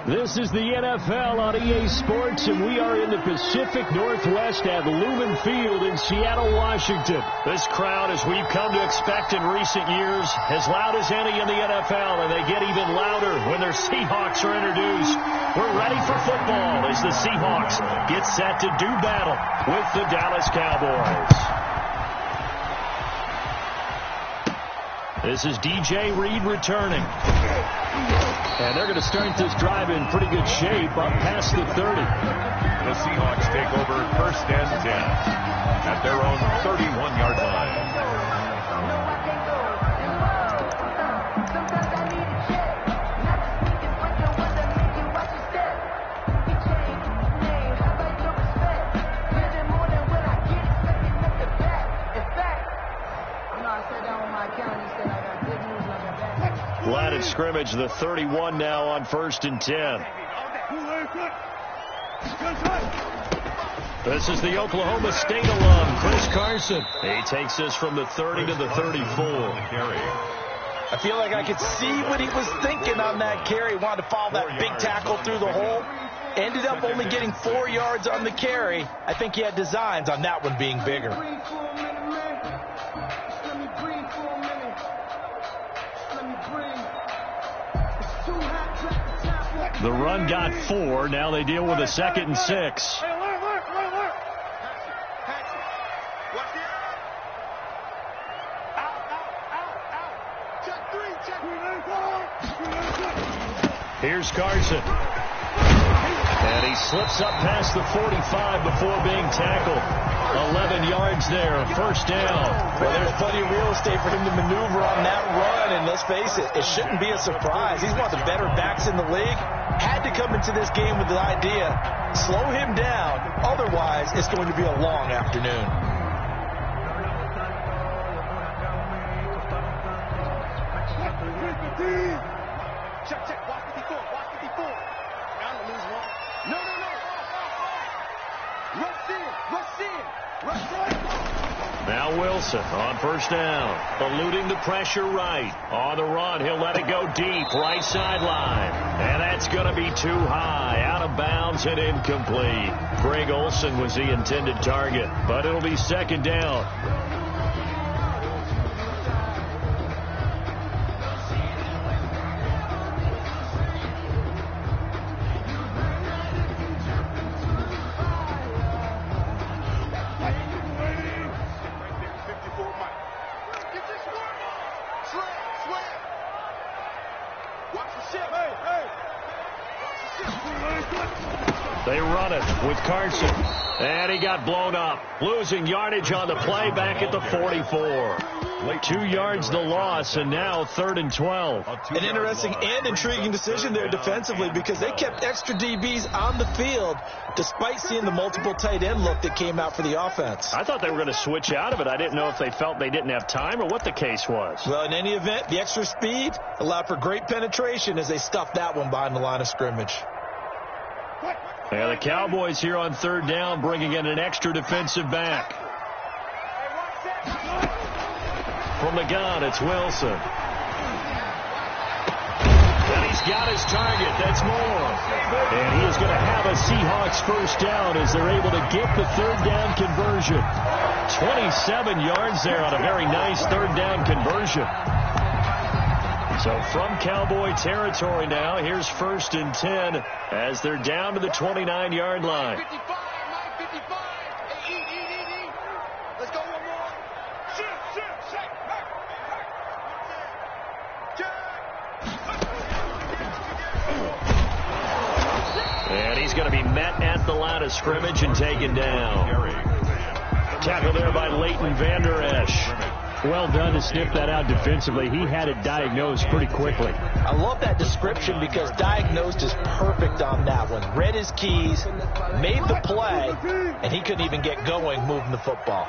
This is the NFL on EA Sports, and we are in the Pacific Northwest at Lumen Field in Seattle, Washington. This crowd, as we've come to expect in recent years, as loud as any in the NFL, and they get even louder when their Seahawks are introduced. We're ready for football as the Seahawks get set to do battle with the Dallas Cowboys. This is DJ Reed returning. And they're going to start this drive in pretty good shape up past the 30. The Seahawks take over first and 10 at their own 31-yard line. Line of scrimmage, the 31 now on first and 10. This is the Oklahoma State alum, Chris Carson. He takes this from the 30 to the 34. I feel like I could see what he was thinking on that carry. Wanted to follow that big tackle through the hole. Ended up only getting 4 yards on the carry. I think he had designs on that one being bigger. The run got 4. Now they deal with a 2nd and 6. Here's Carson. And he slips up past the 45 before being tackled. 11 yards there, first down. Well, there's plenty of real estate for him to maneuver on that run, and let's face it, it shouldn't be a surprise. He's one of the better backs in the league. Had to come into this game with the idea, slow him down, otherwise it's going to be a long afternoon. Check, watch 54, watch 54. I'm gonna lose one. No. Rush in. Now Wilson on first down, eluding the pressure right. On the run, he'll let it go deep, right sideline. And that's going to be too high, out of bounds and incomplete. Greg Olsen was the intended target, but it'll be second down. They run it with Carson. And he got blown up. Losing yardage on the play back at the 44. 2 yards the loss, and now 3rd and 12. An interesting and intriguing decision there defensively because they kept extra DBs on the field despite seeing the multiple tight end look that came out for the offense. I thought they were going to switch out of it. I didn't know if they felt they didn't have time or what the case was. Well, in any event, the extra speed allowed for great penetration as they stuffed that one behind the line of scrimmage. And the Cowboys here on 3rd down bringing in an extra defensive back. From the gun, it's Wilson. And he's got his target. That's Moore. And he is going to have a Seahawks first down as they're able to get the 3rd down conversion. 27 yards there on a very nice 3rd down conversion. So from Cowboy territory now, here's 1st and 10 as they're down to the 29-yard line. 55, Mike, 55. Hey, Let's go one more. Shake. And he's going to be met at the line of scrimmage and taken down. Tackle there by Leighton Vander Esch. Well done to sniff that out defensively. He had it diagnosed pretty quickly. I love that description because diagnosed is perfect on that one. Read his keys, made the play, and he couldn't even get going moving the football.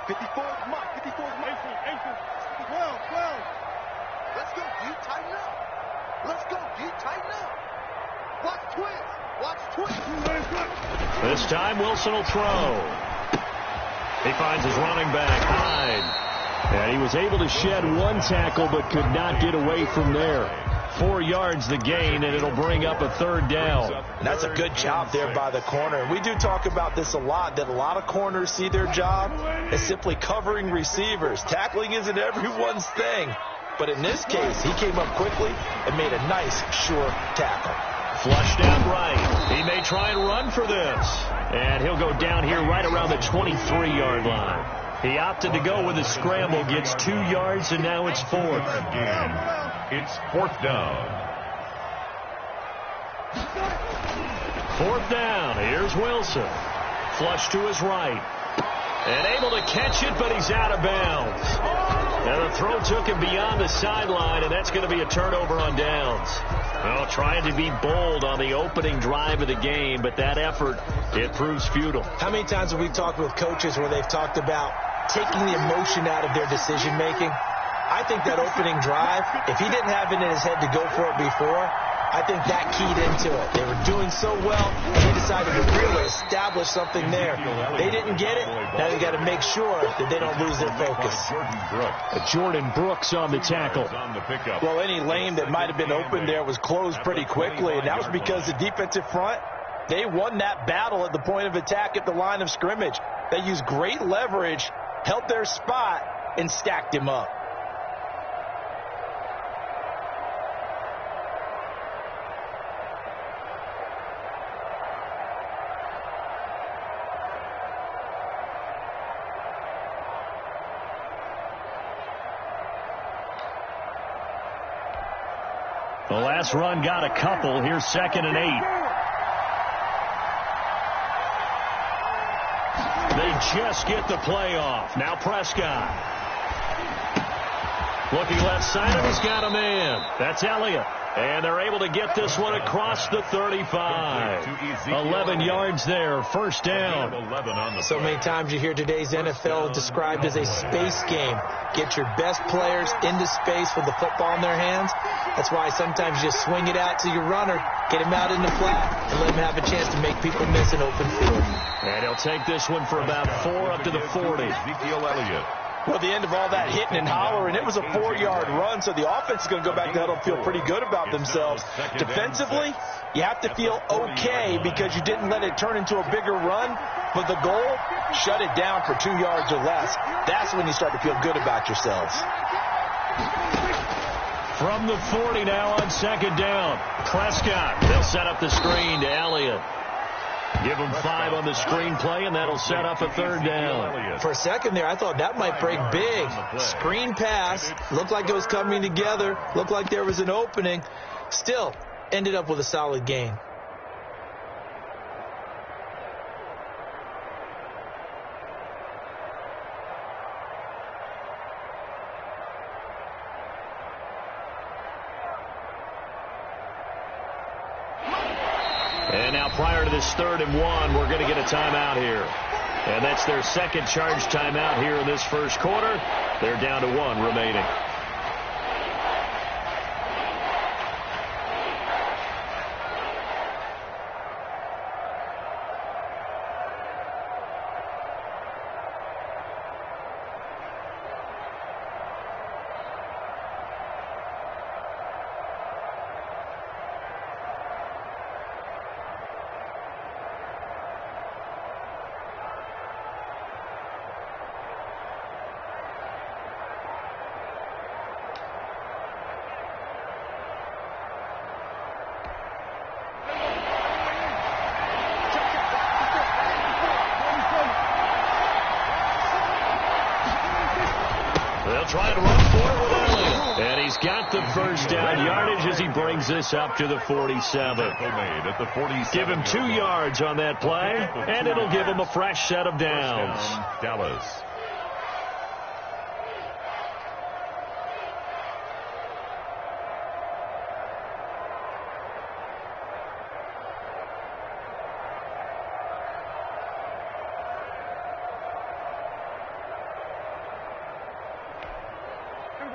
54, Mike. 54, Mike. 12. Let's go, D. Tighten up. Watch twins. This time Wilson will throw. He finds his running back, Hyde. And he was able to shed one tackle but could not get away from there. 4 yards the gain, and it'll bring up a 3rd down. And that's a good job there by the corner. And we do talk about this a lot, that a lot of corners see their job as simply covering receivers. Tackling isn't everyone's thing. But in this case, he came up quickly and made a nice, sure tackle. Flushed out right. He may try and run for this. And he'll go down here right around the 23-yard line. He opted to go with a scramble, gets 2 yards, and now it's 4th. It's 4th down. 4th down. Here's Wilson. Flush to his right. And able to catch it, but he's out of bounds. Now the throw took him beyond the sideline, and that's going to be a turnover on downs. Well, trying to be bold on the opening drive of the game, but that effort, it proves futile. How many times have we talked with coaches where they've talked about taking the emotion out of their decision-making? I think that opening drive, if he didn't have it in his head to go for it before, I think that keyed into it. They were doing so well, and he decided to really establish something there. They didn't get it. Now they got to make sure that they don't lose their focus. Jordan Brooks on the tackle. Well, any lane that might have been open there was closed pretty quickly, and that was because the defensive front, they won that battle at the point of attack at the line of scrimmage. They used great leverage, held their spot, and stacked him up. The last run got a couple. Here's 2nd and 8. They just get the play off. Now Prescott. Looking left side, and he's got a man. That's Elliott. And they're able to get this one across the 35. 11 yards there, 1st down. So many times you hear today's NFL described as a space game. Get your best players into space with the football in their hands. That's why sometimes you just swing it out to your runner, get him out in the flat, and let him have a chance to make people miss an open field. And he'll take this one for about 4 up to the 40. Ezekiel Elliott. Well, the end of all that hitting and hollering, it was a 4-yard run, so the offense is going to go back to huddle and feel pretty good about themselves. Defensively, you have to feel okay because you didn't let it turn into a bigger run, but the goal, shut it down for 2 yards or less. That's when you start to feel good about yourselves. From the 40 now on 2nd down. Prescott, they'll set up the screen to Elliott. Give him 5 on the screen play, and that'll set up a 3rd down. For a second there, I thought that might break big. Screen pass, looked like it was coming together, looked like there was an opening. Still, ended up with a solid gain. And now prior to this 3rd and 1, we're going to get a timeout here. And that's their 2nd charge timeout here in this 1st quarter. They're down to 1 remaining. Trying to run for it with Elliott. And he's got the 1st down yardage as he brings this up to the 47. Give him 2 yards on that play, and it'll give him a fresh set of downs. Dallas.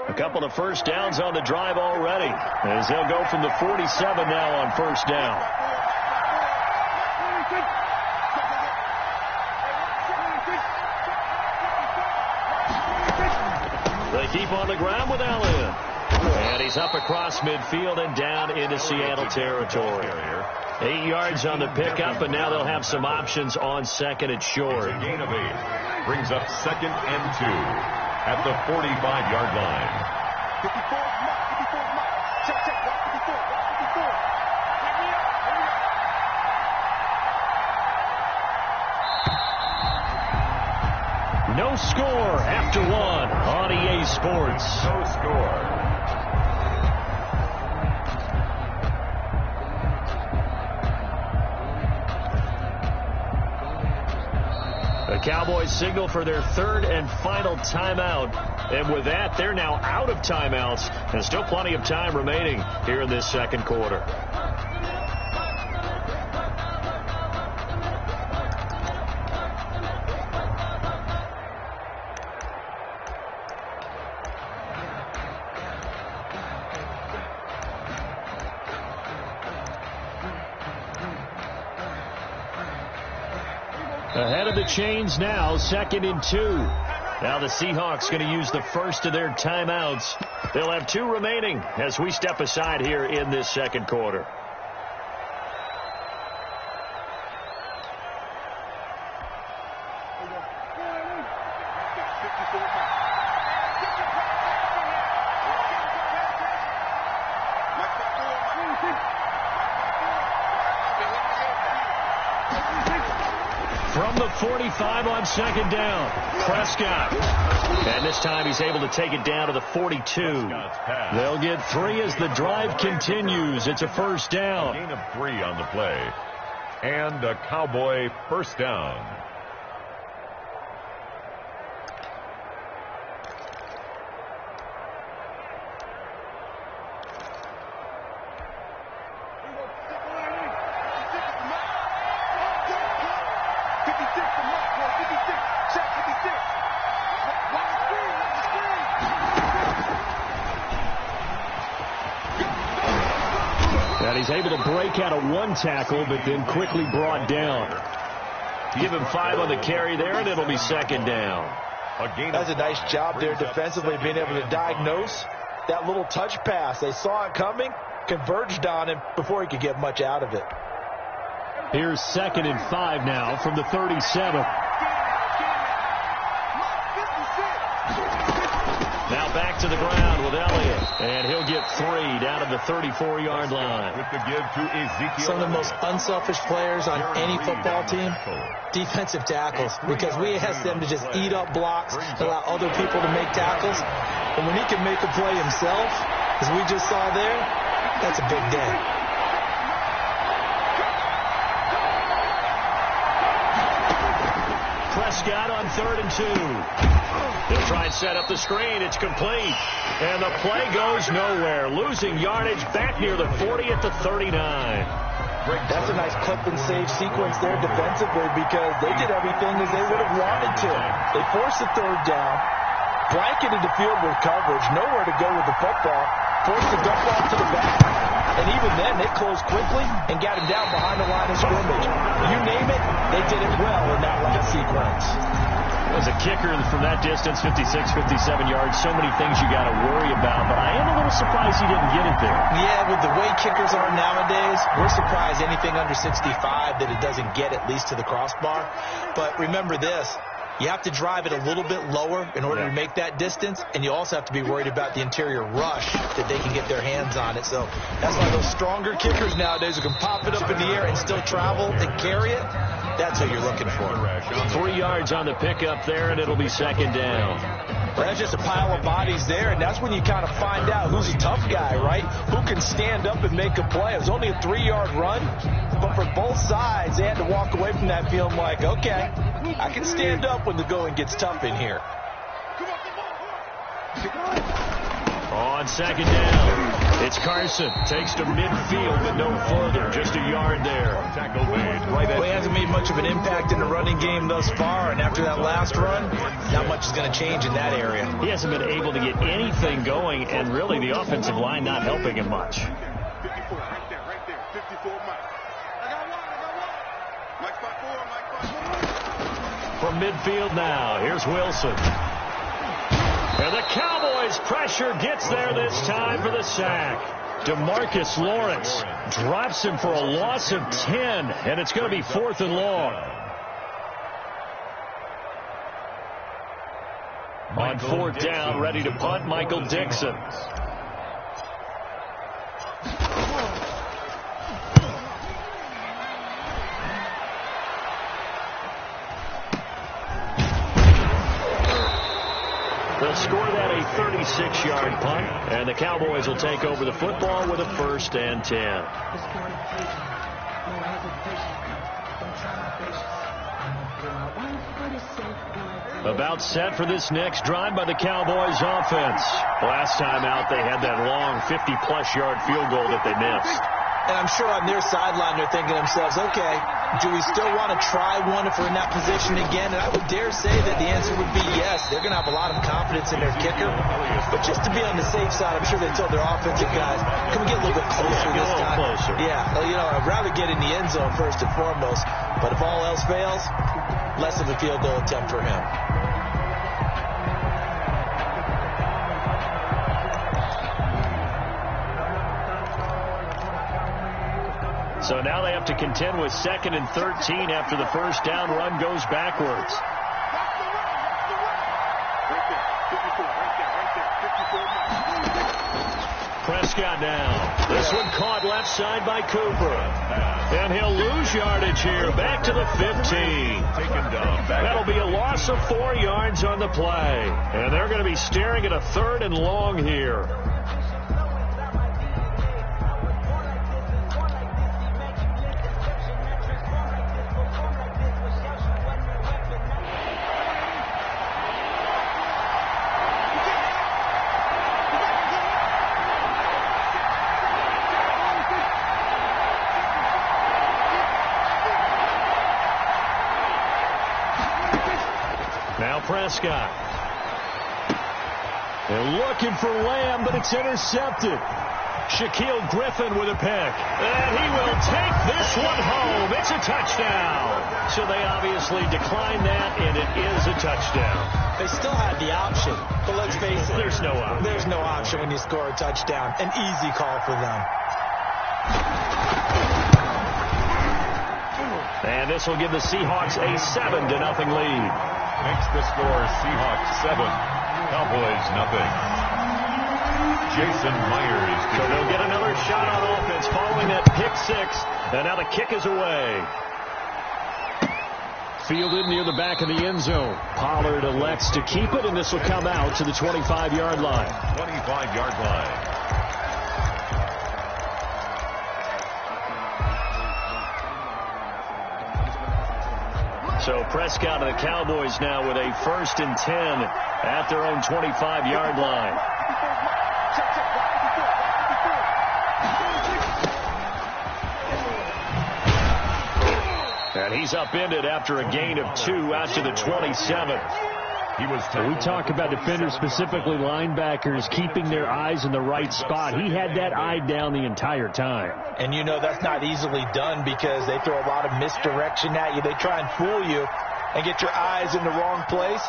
A couple of 1st downs on the drive already, as they'll go from the 47 now on 1st down. They keep on the ground with Elliott. And he He's up across midfield and down into Seattle territory. 8 yards on the pickup, and now they'll have some options on second and short. A gain of 8. Brings up 2nd and 2 at the 45-yard line. 54 mark. Check, 54. No score after 1 on EA Sports. No score. The Cowboys signal for their 3rd and final timeout. And with that, they're now out of timeouts. And still plenty of time remaining here in this second quarter. Ahead of the chains now, 2nd and 2. Now the Seahawks going to use the first of their timeouts. They'll have 2 remaining as we step aside here in this second quarter. From the 45 on 2nd down, Prescott. And this time he's able to take it down to the 42. They'll get 3 as the drive continues. It's a first down. Gain of 3 on the play. And a Cowboy first down. And he's able to break out of 1 tackle, but then quickly brought down. Give him 5 on the carry there, and it'll be 2nd down. That's a nice job there defensively, being able to diagnose that little touch pass. They saw it coming, converged on him before he could get much out of it. Here's 2nd and 5 now from the 37. Now back to the ground with Elliott, and he'll get 3 down to the 34-yard line. With the give to Ezekiel. Some of the most unselfish players on any football team, defensive tackles, because we ask them to just eat up blocks, allow other people to make tackles. And when he can make a play himself, as we just saw there, that's a big day. Prescott on 3rd and 2. They'll try and set up the screen. It's complete. And the play goes nowhere. Losing yardage back near the 40 at the 39. That's a nice clip and save sequence there defensively, because they did everything as they would have wanted to. They forced the 3rd down, blanketed the field with coverage, nowhere to go with the football, forced the dump off to the back. And even then, they closed quickly and got him down behind the line of scrimmage. You name it, they did it well in that last sequence. As a kicker from that distance, 56, 57 yards, so many things you got to worry about, but I am a little surprised he didn't get it there. Yeah, with the way kickers are nowadays, we're surprised anything under 65 that it doesn't get at least to the crossbar. But remember this, you have to drive it a little bit lower in order to make that distance, and you also have to be worried about the interior rush that they can get their hands on it. So that's why those stronger kickers nowadays who can pop it up in the air and still travel and carry it, that's what you're looking for. 3 yards on the pickup there, and it'll be 2nd down. Well, that's just a pile of bodies there, and that's when you kind of find out who's a tough guy, right? Who can stand up and make a play. It was only a 3-yard run, but for both sides, they had to walk away from that feeling like, okay, I can stand up when the going gets tough in here. On 2nd down, it's Carson. Takes to midfield, but no further. Just a yard there. Tackle made right at. Well, he hasn't made much of an impact in the running game thus far, and after that last run, not much is going to change in that area. He hasn't been able to get anything going, and really the offensive line not helping him much. 54, right there, 54 Mike. I got one. Mike spot 4, Mike spot 4. From midfield now, here's Wilson. And the Cowboys' pressure gets there this time for the sack. DeMarcus Lawrence drops him for a loss of 10, and it's going to be 4th and long. On 4th down, ready to punt, Michael Dixon. They'll score that a 36-yard punt, and the Cowboys will take over the football with a 1st and 10. About set for this next drive by the Cowboys offense. Last time out, they had that long 50-plus yard field goal that they missed. And I'm sure on their sideline they're thinking to themselves, okay, do we still want to try one if we're in that position again? And I would dare say that the answer would be yes. They're going to have a lot of confidence in their kicker. But just to be on the safe side, I'm sure they told their offensive guys, can we get a little bit closer this time? Closer. Yeah, well, you know, I'd rather get in the end zone first and foremost. But if all else fails, less of a field goal attempt for him. So now they have to contend with 2nd and 13 after the first down run goes backwards. Prescott down. This one caught left side by Cooper. And he'll lose yardage here. Back to the 15. That'll be a loss of 4 yards on the play. And they're going to be staring at a 3rd and long here. Prescott. They're looking for Lamb, but it's intercepted. Shaquille Griffin with a pick. And he will take this one home. It's a touchdown. So they obviously declined that, and it is a touchdown. They still had the option, but let's face it. There's no option. There's no option when you score a touchdown. An easy call for them. And this will give the Seahawks a 7-0 lead. Makes the score Seahawks 7, Cowboys 0. Jason Myers. So they'll get another shot on offense following that pick 6. And now the kick is away. Fielded near the back of the end zone. Pollard elects to keep it, and this will come out to the 25-yard line. 25-yard line. So Prescott and the Cowboys now with a 1st and 10 at their own 25-yard line. And he's upended after a gain of 2 out to the 27. We talk about defenders, specifically linebackers, keeping their eyes in the right spot. He had that eye down the entire time. And you know that's not easily done because they throw a lot of misdirection at you. They try and fool you and get your eyes in the wrong place.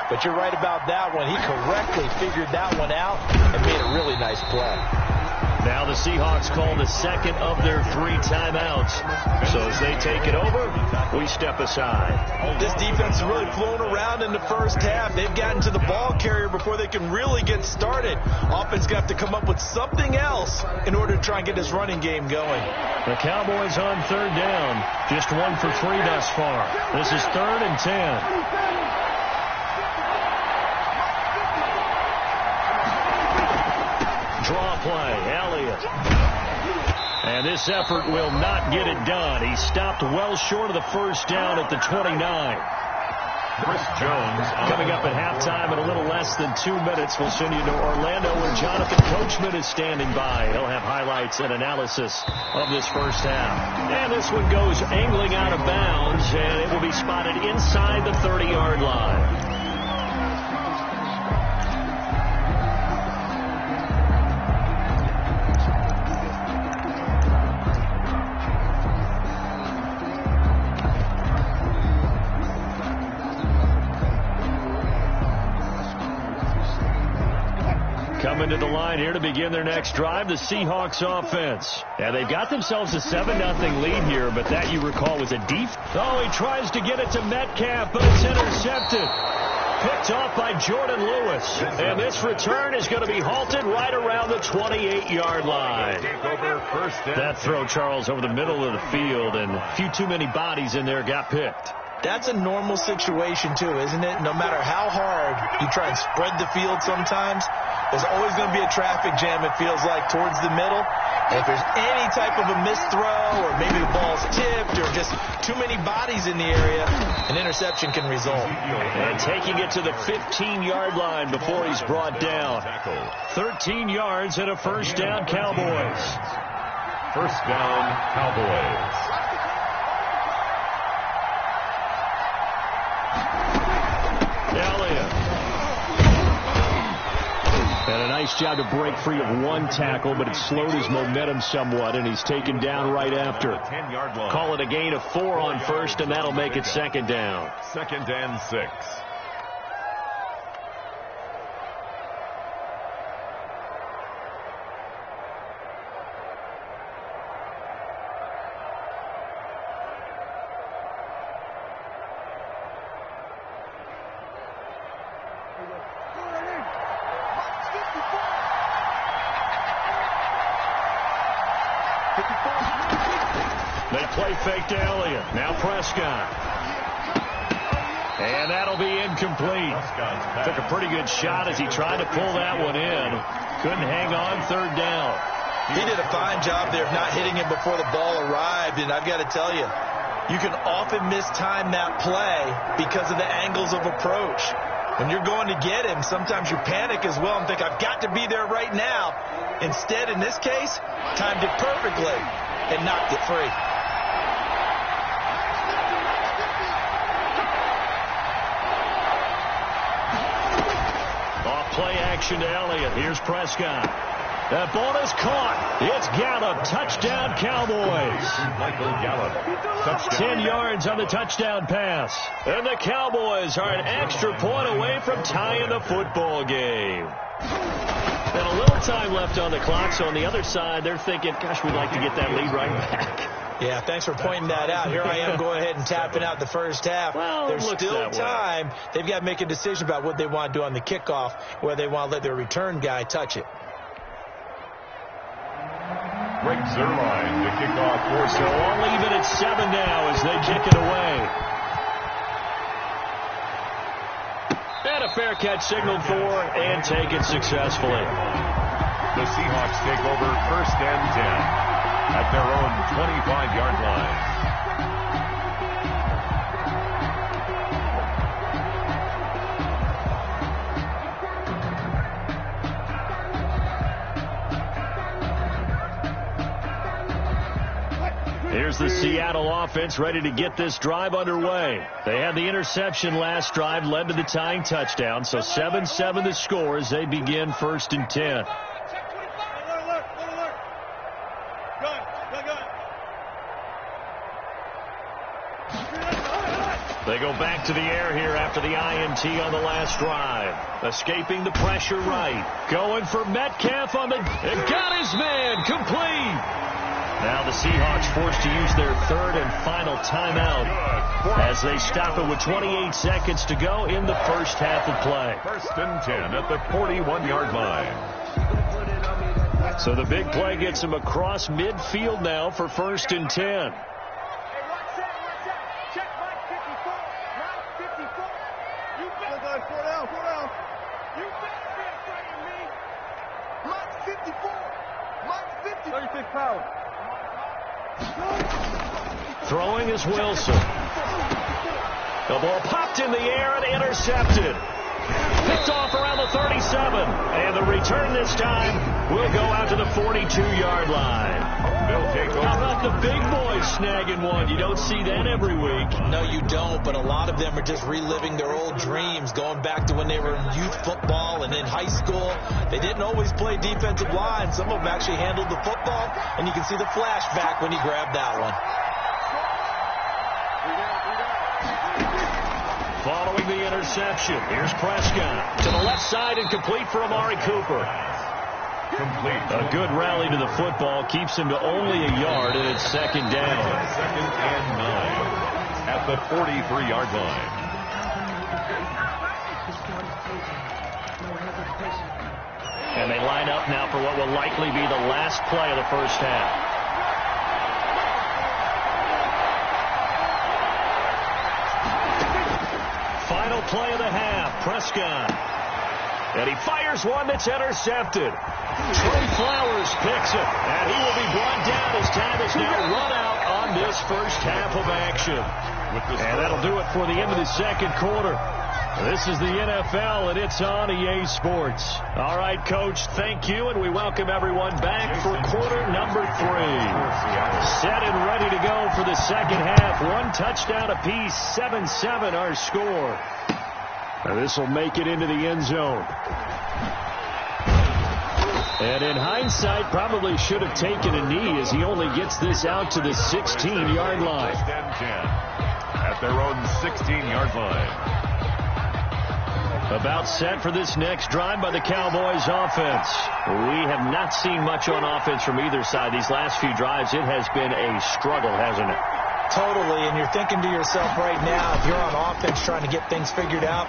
But you're right about that one. He correctly figured that one out and made a really nice play. Now the Seahawks call the 2nd of their 3 timeouts. So as they take it over, we step aside. This defense is really flown around in the first half. They've gotten to the ball carrier before they can really get started. Offense got to come up with something else in order to try and get this running game going. The Cowboys on 3rd down. Just 1 for 3 thus far. This is 3rd and 10. Draw play, Elliott. And this effort will not get it done. He stopped well short of the first down at the 29. Chris Jones coming up at halftime in a little less than 2 minutes. We'll send you to Orlando where Jonathan Coachman is standing by. He'll have highlights and analysis of this first half. And this one goes angling out of bounds, and it will be spotted inside the 30-yard line. coming to the line here to begin their next drive, the Seahawks offense. Yeah, they've got themselves a 7-0 lead here, but that, you recall, was a deep. Oh, he tries to get it to Metcalf, but it's intercepted. Picked off by Jordan Lewis. And this return is going to be halted right around the 28-yard line. That throw, Charles, over the middle of the field, and a few too many bodies in there got picked. That's a normal situation, too, isn't it? No matter how hard you try and spread the field sometimes, there's always going to be a traffic jam, it feels like, towards the middle. And if there's any type of a missed throw, or maybe the ball's tipped, or just too many bodies in the area, an interception can result. And taking it to the 15-yard line before he's brought down. 13 yards and a first down, Cowboys. First down, Cowboys. Elliott. And a nice job to break free of one tackle, but it slowed his momentum somewhat, and he's taken down right after. 10-yard line. Call it a gain of 4 on first, and that'll make it second down. Second and 6. They play fake to Elliott. Now Prescott. And that'll be incomplete. Took a pretty good shot as he tried to pull that one in. Couldn't hang on, third down. He did a fine job there of not hitting him before the ball arrived, and I've got to tell you, you can often mistime that play because of the angles of approach. When you're going to get him, sometimes you panic as well and think, I've got to be there right now. Instead, in this case, timed it perfectly and knocked it free. Off play action to Elliott. Here's Prescott. That ball is caught. It's Gallup. Touchdown, Cowboys. Michael Gallup. Touchdown. 10 yards on the touchdown pass. And the Cowboys are an extra point away from tying the football game. And a little time left on the clock, so on the other side, they're thinking, gosh, we'd like to get that lead right back. Yeah, thanks for pointing that out. Here I am going ahead and tapping out the first half. Well, there's still time. They've got to make a decision about what they want to do on the kickoff, whether they want to let their return guy touch it. Greg Zuerlein to kick off. So all even at 7 now as they kick it away. And a fair catch signaled for and taken successfully. The Seahawks take over first and 10 at their own 25-yard line. Here's the Seattle offense ready to get this drive underway. They had the interception last drive, led to the tying touchdown. So 7-7 the score as they begin first and 10. They go back to the air here after the INT on the last drive. Escaping the pressure right. Going for Metcalf on the... It got his man. Complete. Now the Seahawks forced to use their third and final timeout as they stop it with 28 seconds to go in the first half of play. First and 10 at the 41-yard line. So the big play gets them across midfield now for first and 10. Throwing is Wilson. The ball popped in the air and intercepted. Picked off around the 37. And the return this time will go out to the 42-yard line. They'll take over. How about the big boys snagging one? You don't see that every week. No, you don't, but a lot of them are just reliving their old dreams, going back to when they were in youth football and in high school. They didn't always play defensive line. Some of them actually handled the football, and you can see the flashback when he grabbed that one. Following the interception, here's Prescott to the left side and complete for Amari Cooper. complete. A good rally to the football keeps him to only a yard, and it's second down. Second and 9 at the 43-yard line. And they line up now for what will likely be the last play of the first half. Final play of the half, Prescott. And he fires one that's intercepted. Trey Flowers picks it, and he will be brought down as time is now run out on this first half of action. And that'll do it for the end of the second quarter. This is the NFL, and it's on EA Sports. All right, Coach, thank you, and we welcome everyone back for quarter number 3. Set and ready to go for the second half. One touchdown apiece, 7-7 our score. Now this will make it into the end zone. And in hindsight, probably should have taken a knee as he only gets this out to the 16-yard line. At their own 16-yard line. About set for this next drive by the Cowboys offense. We have not seen much on offense from either side. These last few drives, it has been a struggle, hasn't it? Totally, and you're thinking to yourself right now, if you're on offense trying to get things figured out,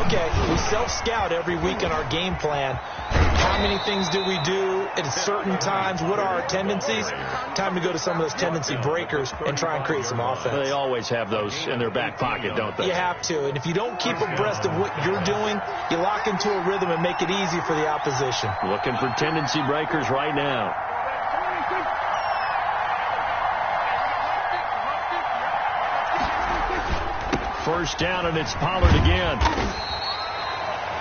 okay, we self-scout every week in our game plan. How many things do we do at certain times? What are our tendencies? Time to go to some of those tendency breakers and try and create some offense. They always have those in their back pocket, don't they? You have to, and if you don't keep abreast of what you're doing, you lock into a rhythm and make it easy for the opposition. Looking for tendency breakers right now. First down, and it's Pollard again.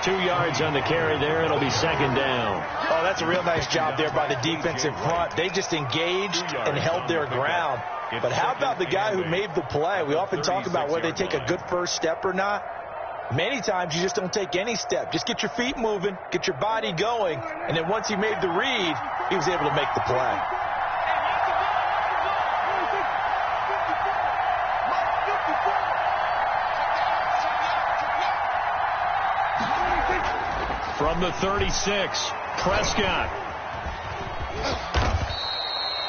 2 yards on the carry there. It'll be second down. Oh, that's a real nice job there by the defense in front. They just engaged and held their ground. But how about the guy who made the play? We often talk about whether they take a good first step or not. Many times you just don't take any step. Just get your feet moving, get your body going, and then once he made the read, he was able to make the play. From the 36, Prescott.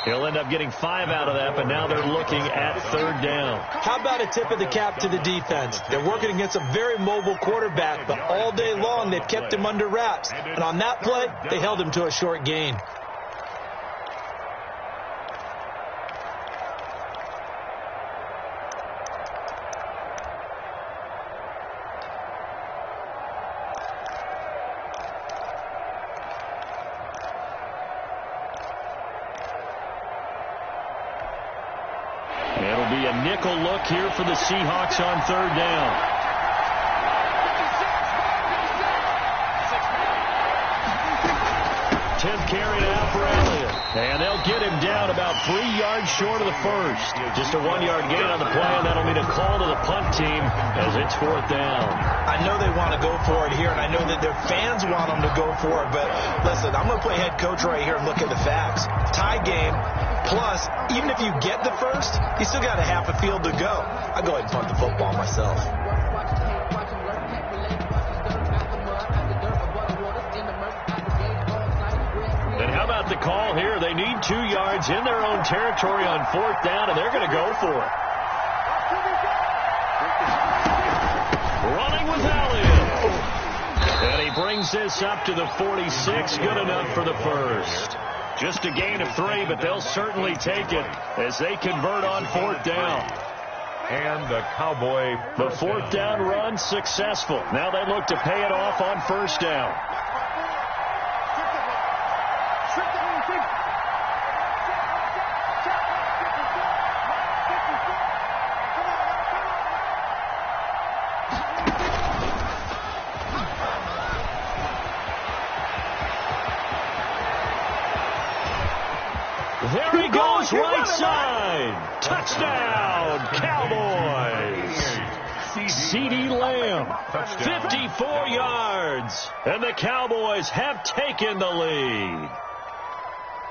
He'll end up getting 5 out of that, but now they're looking at third down. How about a tip of the cap to the defense? They're working against a very mobile quarterback, but all day long they've kept him under wraps. And on that play, they held him to a short gain. It'll be a nickel look here for the Seahawks on third down. Tenth carry now for Elliott. And they'll get him down about 3 yards short of the first. Just a 1-yard gain on the play, and that'll mean a call to the punt team as it's fourth down. I know they want to go for it here, and I know that their fans want them to go for it, but listen, I'm going to play head coach right here and look at the facts. Tie game. Plus, even if you get the first, you still got a half a field to go. I'll go ahead and punt the football myself. And how about the call here? They need 2 yards in their own territory on fourth down, and they're going to go for it. Running with Elliott. And he brings this up to the 46. Good enough for the first. Just a gain of 3, but they'll certainly take it as they convert on fourth down. And the Cowboy. The fourth down run successful. Now they look to pay it off on first down. There he goes, right side. Touchdown, Cowboys. CeeDee Lamb, 54 yards. And the Cowboys have taken the lead.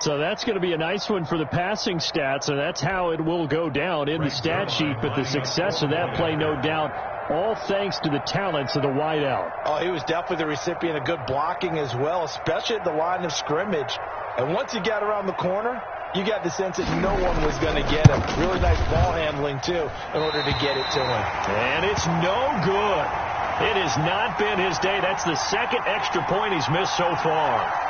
So that's going to be a nice one for the passing stats, and that's how it will go down in the stat sheet. But the success of that play, no doubt, all thanks to the talents of the wideout. Oh, he was definitely the recipient of good blocking as well, especially at the line of scrimmage. And once he got around the corner, you got the sense that no one was going to get him. Really nice ball handling, too, in order to get it to him. And it's no good. It has not been his day. That's the second extra point he's missed so far.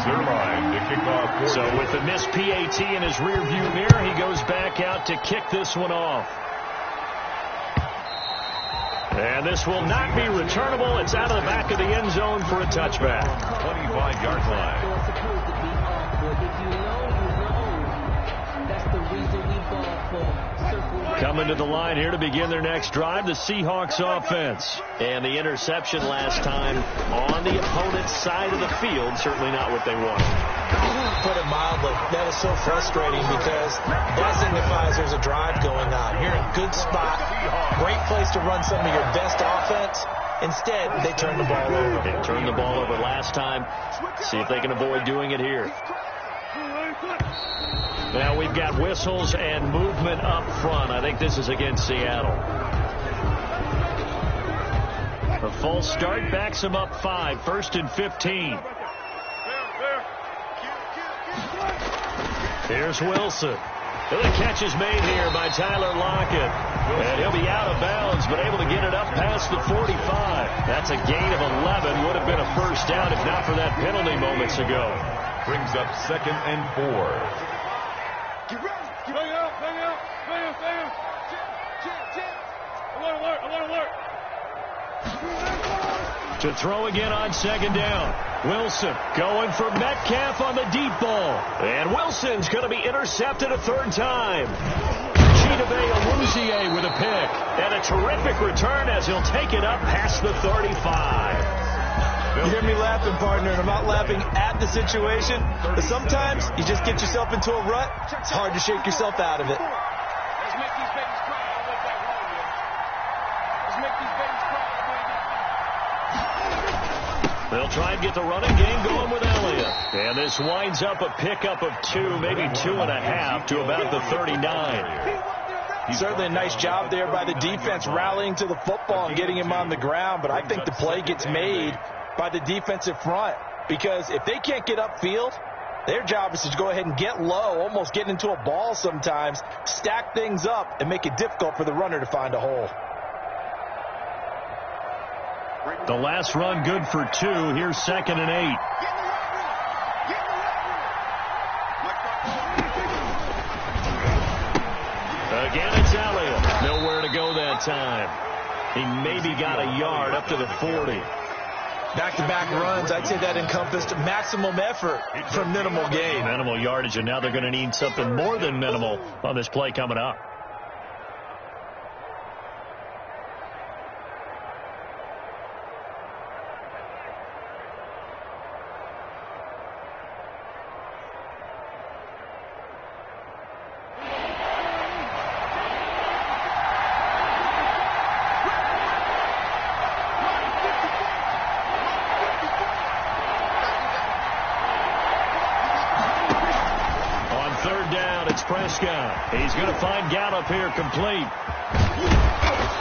Zerline to kick off. So with the missed PAT in his rearview mirror, he goes back out to kick this one off. And this will not be returnable. It's out of the back of the end zone for a touchback. 25-yard line. Coming to the line here to begin their next drive, the Seahawks offense. And the interception last time on the opponent's side of the field, certainly not what they wanted. Put it mildly, that is so frustrating because that signifies there's a drive going on. You're in a good spot, great place to run some of your best offense. Instead, they turn the ball over. They turned the ball over last time. See if they can avoid doing it here. Now we've got whistles and movement up front. I think this is against Seattle. A false start backs them up 5. 1st and 15. Here's Wilson. The catch is made here by Tyler Lockett. And he'll be out of bounds, but able to get it up past the 45. That's a gain of 11. Would have been a first down if not for that penalty moments ago. Brings up 2nd and 4. Get ready. Bang out. Alert. To throw again on 2nd down. Wilson going for Metcalf on the deep ball. And Wilson's going to be intercepted a 3rd time. Chidobe Awuzie with a pick. And a terrific return as he'll take it up past the 35. You hear me laughing, partner, and I'm not laughing at the situation. But sometimes you just get yourself into a rut. It's hard to shake yourself out of it. Let's make these babies cry. I went back home, man. Let's make these babies cry. They'll try and get the running game going with Elliott. And this winds up a pickup of 2, maybe 2.5 to about the 39. Certainly a nice job there by the defense rallying to the football and getting him on the ground. But I think the play gets made by the defensive front, because if they can't get upfield, their job is to go ahead and get low, almost get into a ball sometimes, stack things up, and make it difficult for the runner to find a hole. The last run good for 2. Here's 2nd and 8. Again, it's Elliott. Nowhere to go that time. He maybe got a yard up to the 40. Back-to-back runs, I'd say that encompassed maximum effort for minimal gain. Minimal yardage, and now they're going to need something more than minimal on this play coming up. Prescott. He's going to find Gallup here complete.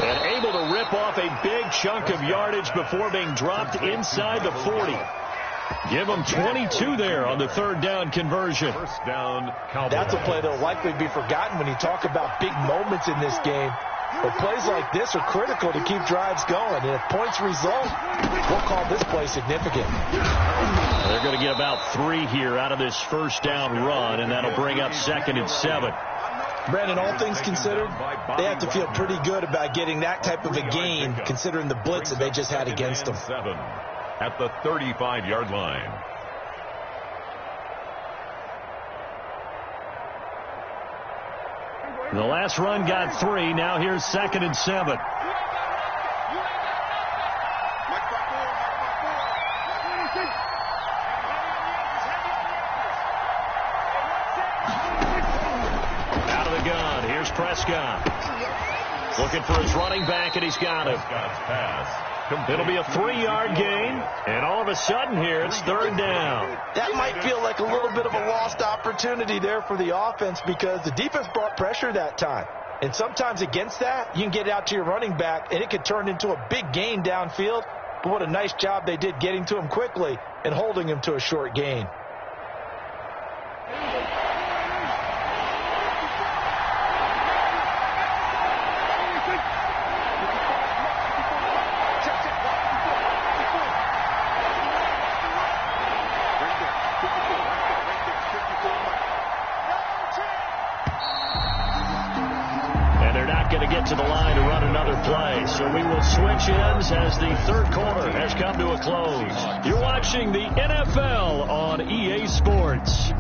And able to rip off a big chunk of yardage before being dropped inside the 40. Give him 22 there on the 3rd down conversion. First down, Cowboys. That's a play that will likely be forgotten when you talk about big moments in this game. But plays like this are critical to keep drives going. And if points result, we'll call this play significant. They're going to get about 3 here out of this first down run, and that'll bring up 2nd and 7. Brandon, all things considered, they have to feel pretty good about getting that type of a gain, considering the blitz that they just had against them. 7 at the 35-yard line. The last run got 3. Now here's 2nd and 7. Out of the gun. Here's Prescott. Looking for his running back, and he's got him. Prescott's pass It'll be a 3-yard gain, and all of a sudden here, it's third down. That might feel like a little bit of a lost opportunity there for the offense because the defense brought pressure that time. And sometimes against that, you can get out to your running back, and it could turn into a big gain downfield. But what a nice job they did getting to him quickly and holding him to a short gain. To the line to run another play. So we will switch ends as the third quarter has come to a close. You're watching the NFL on EA Sports.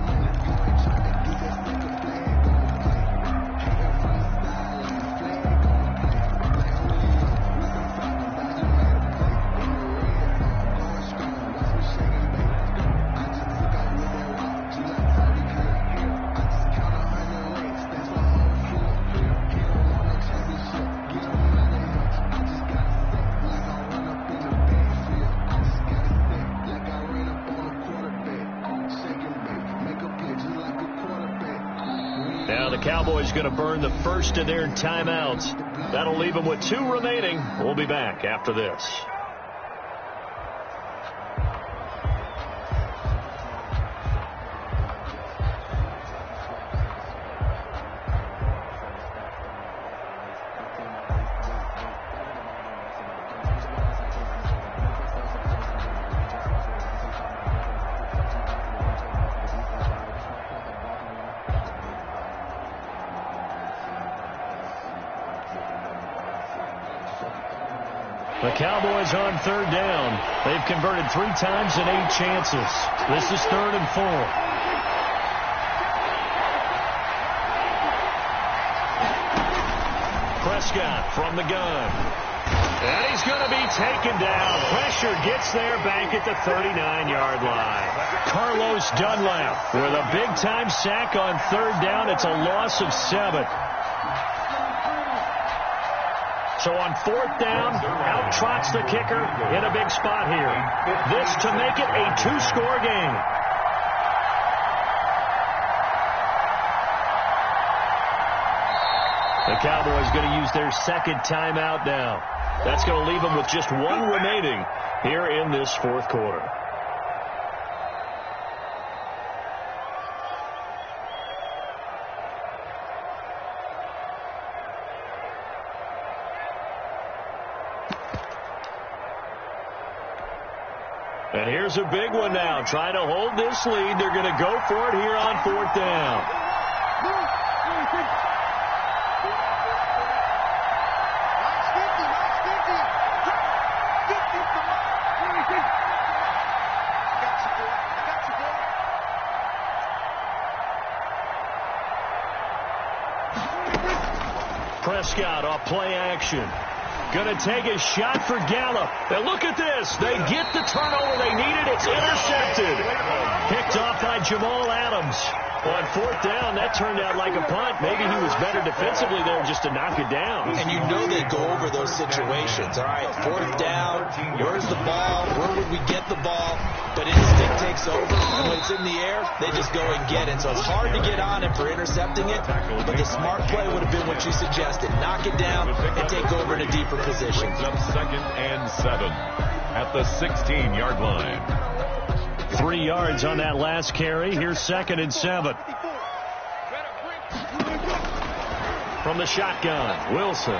Now the Cowboys going to burn the first of their timeouts. That'll leave them with 2 remaining. We'll be back after this. The Cowboys on third down. They've converted 3 times in 8 chances. This is 3rd and 4. Prescott from the gun. And he's going to be taken down. Pressure gets there back at the 39-yard line. Carlos Dunlap with a big-time sack on third down. It's a loss of 7. So on 4th down, out trots the kicker in a big spot here. This to make it a 2-score game. The Cowboys going to use their second timeout now. That's going to leave them with just 1 remaining here in this 4th quarter. And here's a big one now. Trying to hold this lead. They're going to go for it here on 4th down. Prescott off play action. Going to take a shot for Gallup. And look at this. They get the turnover they needed. It's intercepted. Picked off by Jamal Adams. On 4th down, that turned out like a punt. Maybe he was better defensively there just to knock it down. And you know they go over those situations. All right, 4th down, where's the ball? Where would we get the ball? But instinct takes over, and when it's in the air, they just go and get it. So it's hard to get on him for intercepting it, but the smart play would have been what you suggested. Knock it down and take over in a deeper position. Up 2nd and 7 at the 16-yard line. 3 yards on that last carry. Here's 2nd and 7. From the shotgun, Wilson.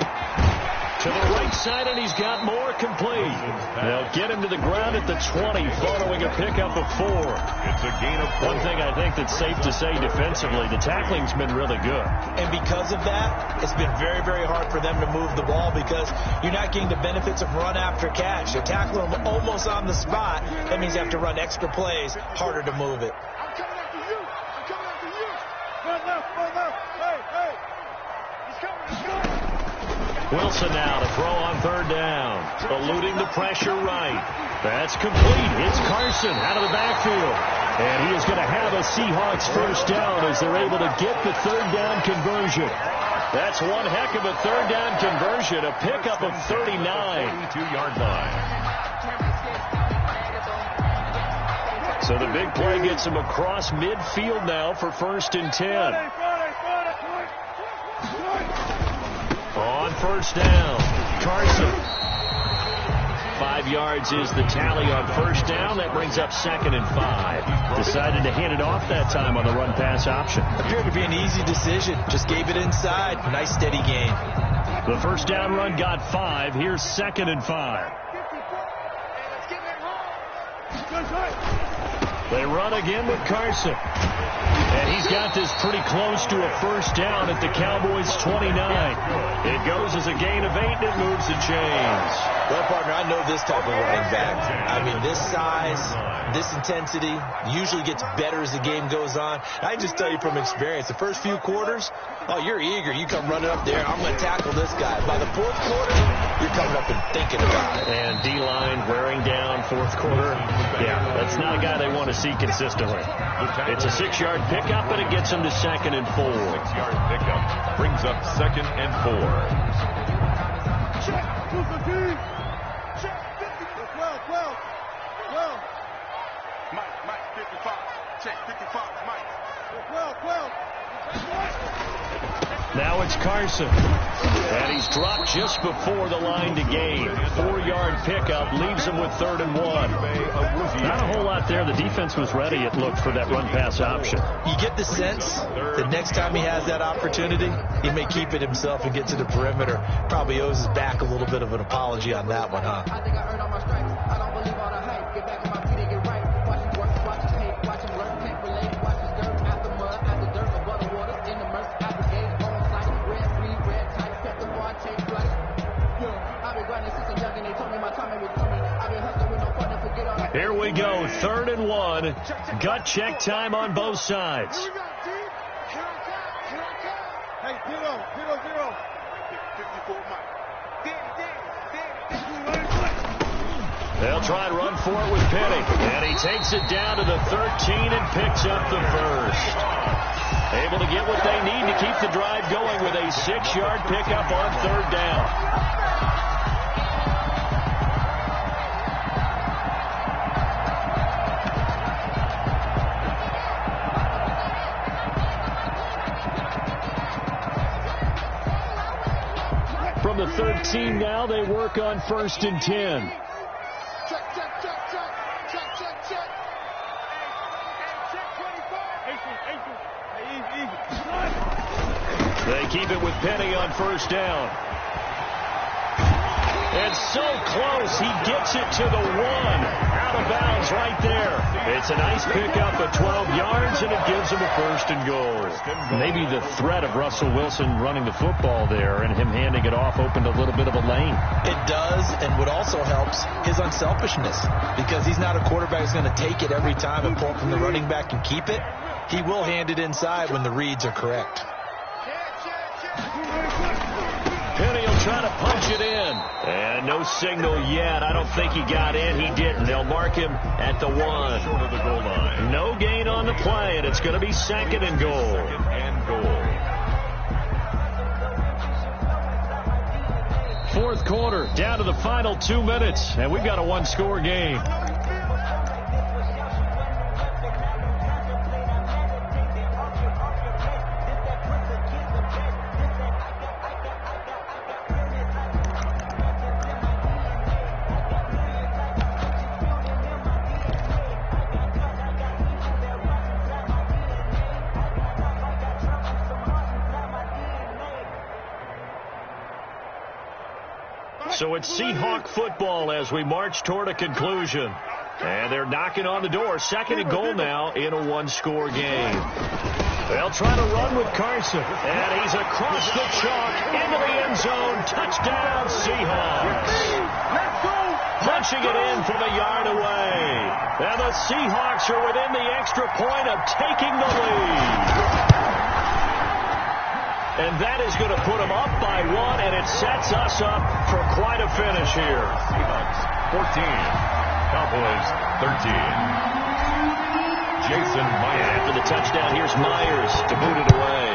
To the right side, and he's got more complete. They'll get him to the ground at the 20 following a pickup of 4. It's a gain of 4. One thing I think that's safe to say defensively, the tackling's been really good. And because of that, it's been very, very hard for them to move the ball because you're not getting the benefits of run after catch. You're tackling them almost on the spot. That means you have to run extra plays, harder to move it. I'm coming after you. I'm coming after you. Run left, run left. Hey, hey. He's coming, he's coming. Wilson now to throw on 3rd down. Eluding the pressure right. That's complete. It's Carson out of the backfield. And he is going to have a Seahawks first down as they're able to get the third down conversion. That's one heck of a third down conversion, a pickup of 39. 32-yard line. So the big play gets him across midfield now for 1st and 10. On first down, Carson. 5 yards is the tally on first down. That brings up 2nd and 5. Decided to hand it off that time on the run-pass option. Appeared to be an easy decision. Just gave it inside. Nice steady gain. The first down run got 5. Here's 2nd and 5. They run again with Carson. And he's got this pretty close to a first down at the Cowboys' 29. It goes as a gain of 8, and it moves the chains. Well, partner, I know this type of running back. I mean, this size, this intensity usually gets better as the game goes on. I can just tell you from experience, the first few quarters, oh, you're eager. You come running up there, I'm going to tackle this guy. By the 4th quarter, you're coming up and thinking about it. And D-line wearing down 4th quarter. Yeah, that's not a guy they want to see consistently. It's a 6-yard pickup, and it gets them to 2nd and 4. 6-yard pickup brings up 2nd and 4. Check, check, 12. Mike, 55. Check, 55, Mike. 12. Now it's Carson. And he's dropped just before the line to gain. 4-yard pickup leaves him with 3rd and 1. Not a whole lot there. The defense was ready, it looked, for that run-pass option. You get the sense that next time he has that opportunity, he may keep it himself and get to the perimeter. Probably owes his back a little bit of an apology on that one, huh? I think I earned all my stripes. I don't believe all the hype. Get back on my feet and get right. Watch him work, watch him hate, watch him learn, can't relate. Watch his dirt, after mud, after dirt, above the water, in the mercy, after gauge, on site, red, free, red, tight, kept the bar, take flight. Yeah, I've been grinding since I'm young and they told me my time was coming. I've been hustling with no partner, forget all that. Here we go, 3rd and 1. Gut check time on both sides. Here we go, D. Here I come. Hey, 0. 54, Mike. They'll try and run for it with Penny. And he takes it down to the 13 and picks up the first. Able to get what they need to keep the drive going with a 6-yard pickup on 3rd down. From the 13 now, they work on 1st and 10. Check. They keep it with Penny on 1st down. And so close, he gets it to the 1. Out of bounds right there. It's a nice pickup of 12 yards, and it gives him a 1st and goal. Maybe the threat of Russell Wilson running the football there and him handing it off opened a little bit of a lane. It does, and what also helps, his unselfishness. Because he's not a quarterback who's going to take it every time and pull from the running back and keep it. He will hand it inside when the reads are correct. Penny will try to punch it in. And no signal yet. I don't think he got in. He didn't. They'll mark him at the 1. Short of the goal line. No gain on the play, and it's going to be 2nd and goal. 2nd and goal. 4th quarter, down to the final 2 minutes, and we've got a 1-score game. So it's Seahawk football as we march toward a conclusion. And they're knocking on the door. 2nd and goal now in a 1-score game. They'll try to run with Carson. And he's across the chalk into the end zone. Touchdown, Seahawks. Punching it in from a yard away. And the Seahawks are within the extra point of taking the lead. And that is going to put them up by 1, and it sets us up for quite a finish here. Seahawks 14, Cowboys 13. Jason Myers. After the touchdown, here's Myers to boot it away.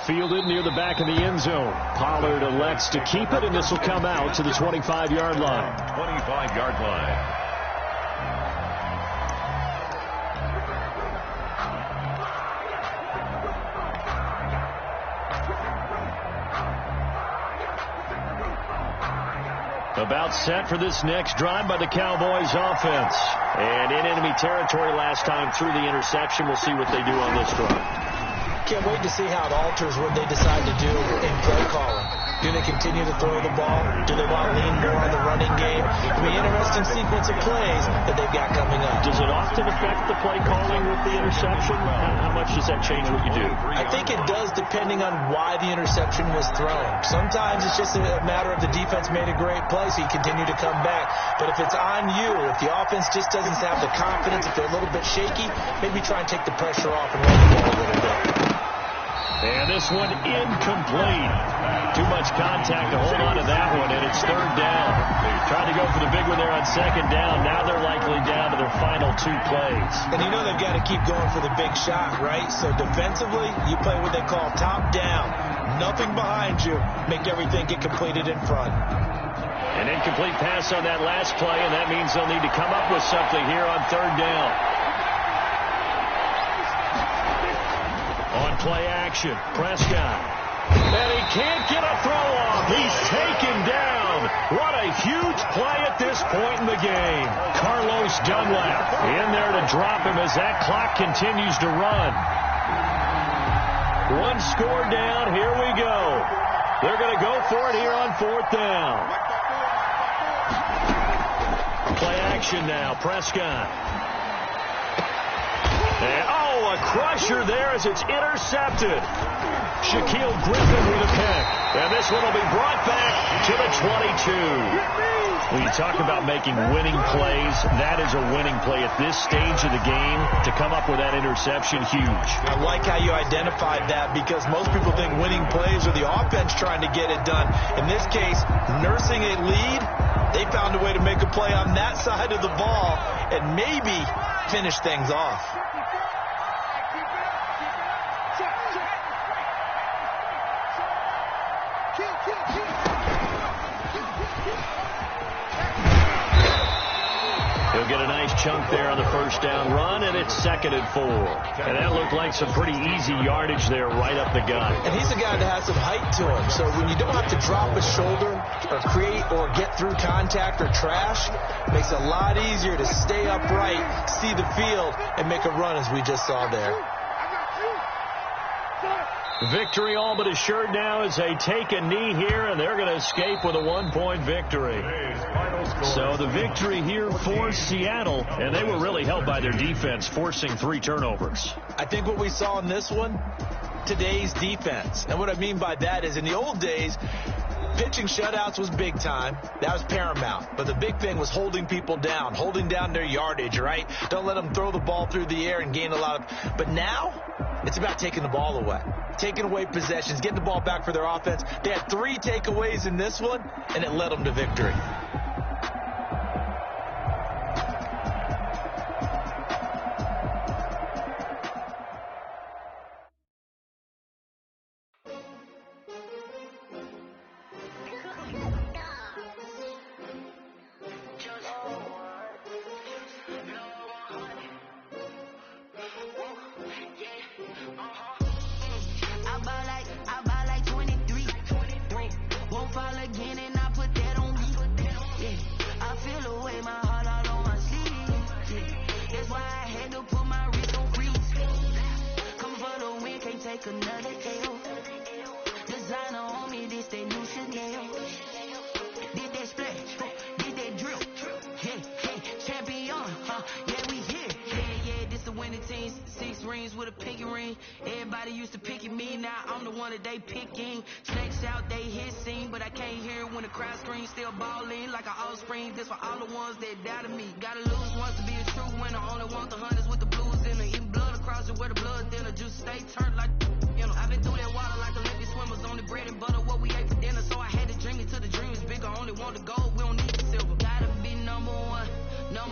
Fielded near the back of the end zone. Pollard elects to keep it, and this will come out to the 25-yard line. 25-yard line. About set for this next drive by the Cowboys offense. And in enemy territory last time through the interception. We'll see what they do on this drive. Can't wait to see how it alters what they decide to do in play calling. Do they continue to throw the ball? Do they want to lean more on the running game? It'll be an interesting sequence of plays that they've got coming up. Does it often affect the play calling with the interception? How much does that change what you do? I think it does depending on why the interception was thrown. Sometimes it's just a matter of the defense made a great play, so you continue to come back. But if it's on you, if the offense just doesn't have the confidence, if they're a little bit shaky, maybe try and take the pressure off and run the ball a little bit. And this one incomplete. Too much contact to hold on to that one, and it's third down. They tried to go for the big one there on second down. Now they're likely down to their final 2 plays. And you know they've got to keep going for the big shot, right? So defensively, you play what they call top down. Nothing behind you. Make everything get completed in front. An incomplete pass on that last play, and that means they'll need to come up with something here on third down. On play action, Prescott. And he can't get a throw off. He's taken down. What a huge play at this point in the game. Carlos Dunlap in there to drop him as that clock continues to run. 1 score down. Here we go. They're going to go for it here on 4th down. Play action now, Prescott. And, a crusher there as it's intercepted. Shaquille Griffin with a pick. And this one will be brought back to the 22. When you talk about making winning plays, that is a winning play at this stage of the game. To come up with that interception, huge. I like how you identified that because most people think winning plays are the offense trying to get it done. In this case, nursing a lead, they found a way to make a play on that side of the ball and maybe finish things off. He'll get a nice chunk there on the first down run, and it's 2nd and 4. And that looked like some pretty easy yardage there right up the gut. And he's a guy that has some height to him, so when you don't have to drop a shoulder or create or get through contact or trash, it makes it a lot easier to stay upright, see the field, and make a run as we just saw there. Victory all but assured now as they take a knee here, and they're going to escape with a 1-point victory. So the victory here for Seattle, and they were really helped by their defense, forcing 3 turnovers. I think what we saw in this one, today's defense. And what I mean by that is in the old days, pitching shutouts was big time. That was paramount. But the big thing was holding people down, holding down their yardage, right? Don't let them throw the ball through the air and gain a lot of... But now, it's about taking the ball away. Taking away possessions, getting the ball back for their offense. They had 3 takeaways in this one, and it led them to victory. Want to go, we don't need the silver. Gotta be number one. No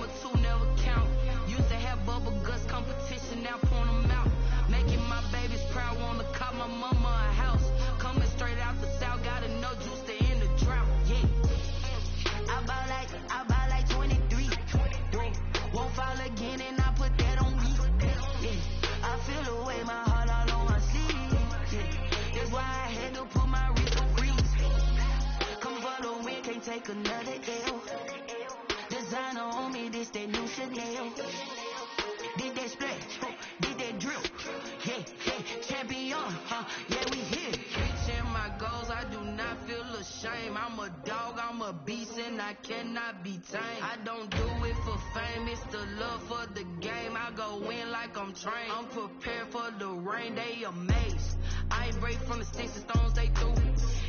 Yeah, we here. Reaching my goals, I do not feel ashamed. I'm a dog, I'm a beast, and I cannot be tamed. I don't do it for fame, it's the love for the game. I go in like I'm trained. I'm prepared for the rain, they amazed. I ain't break from the sticks and stones they threw.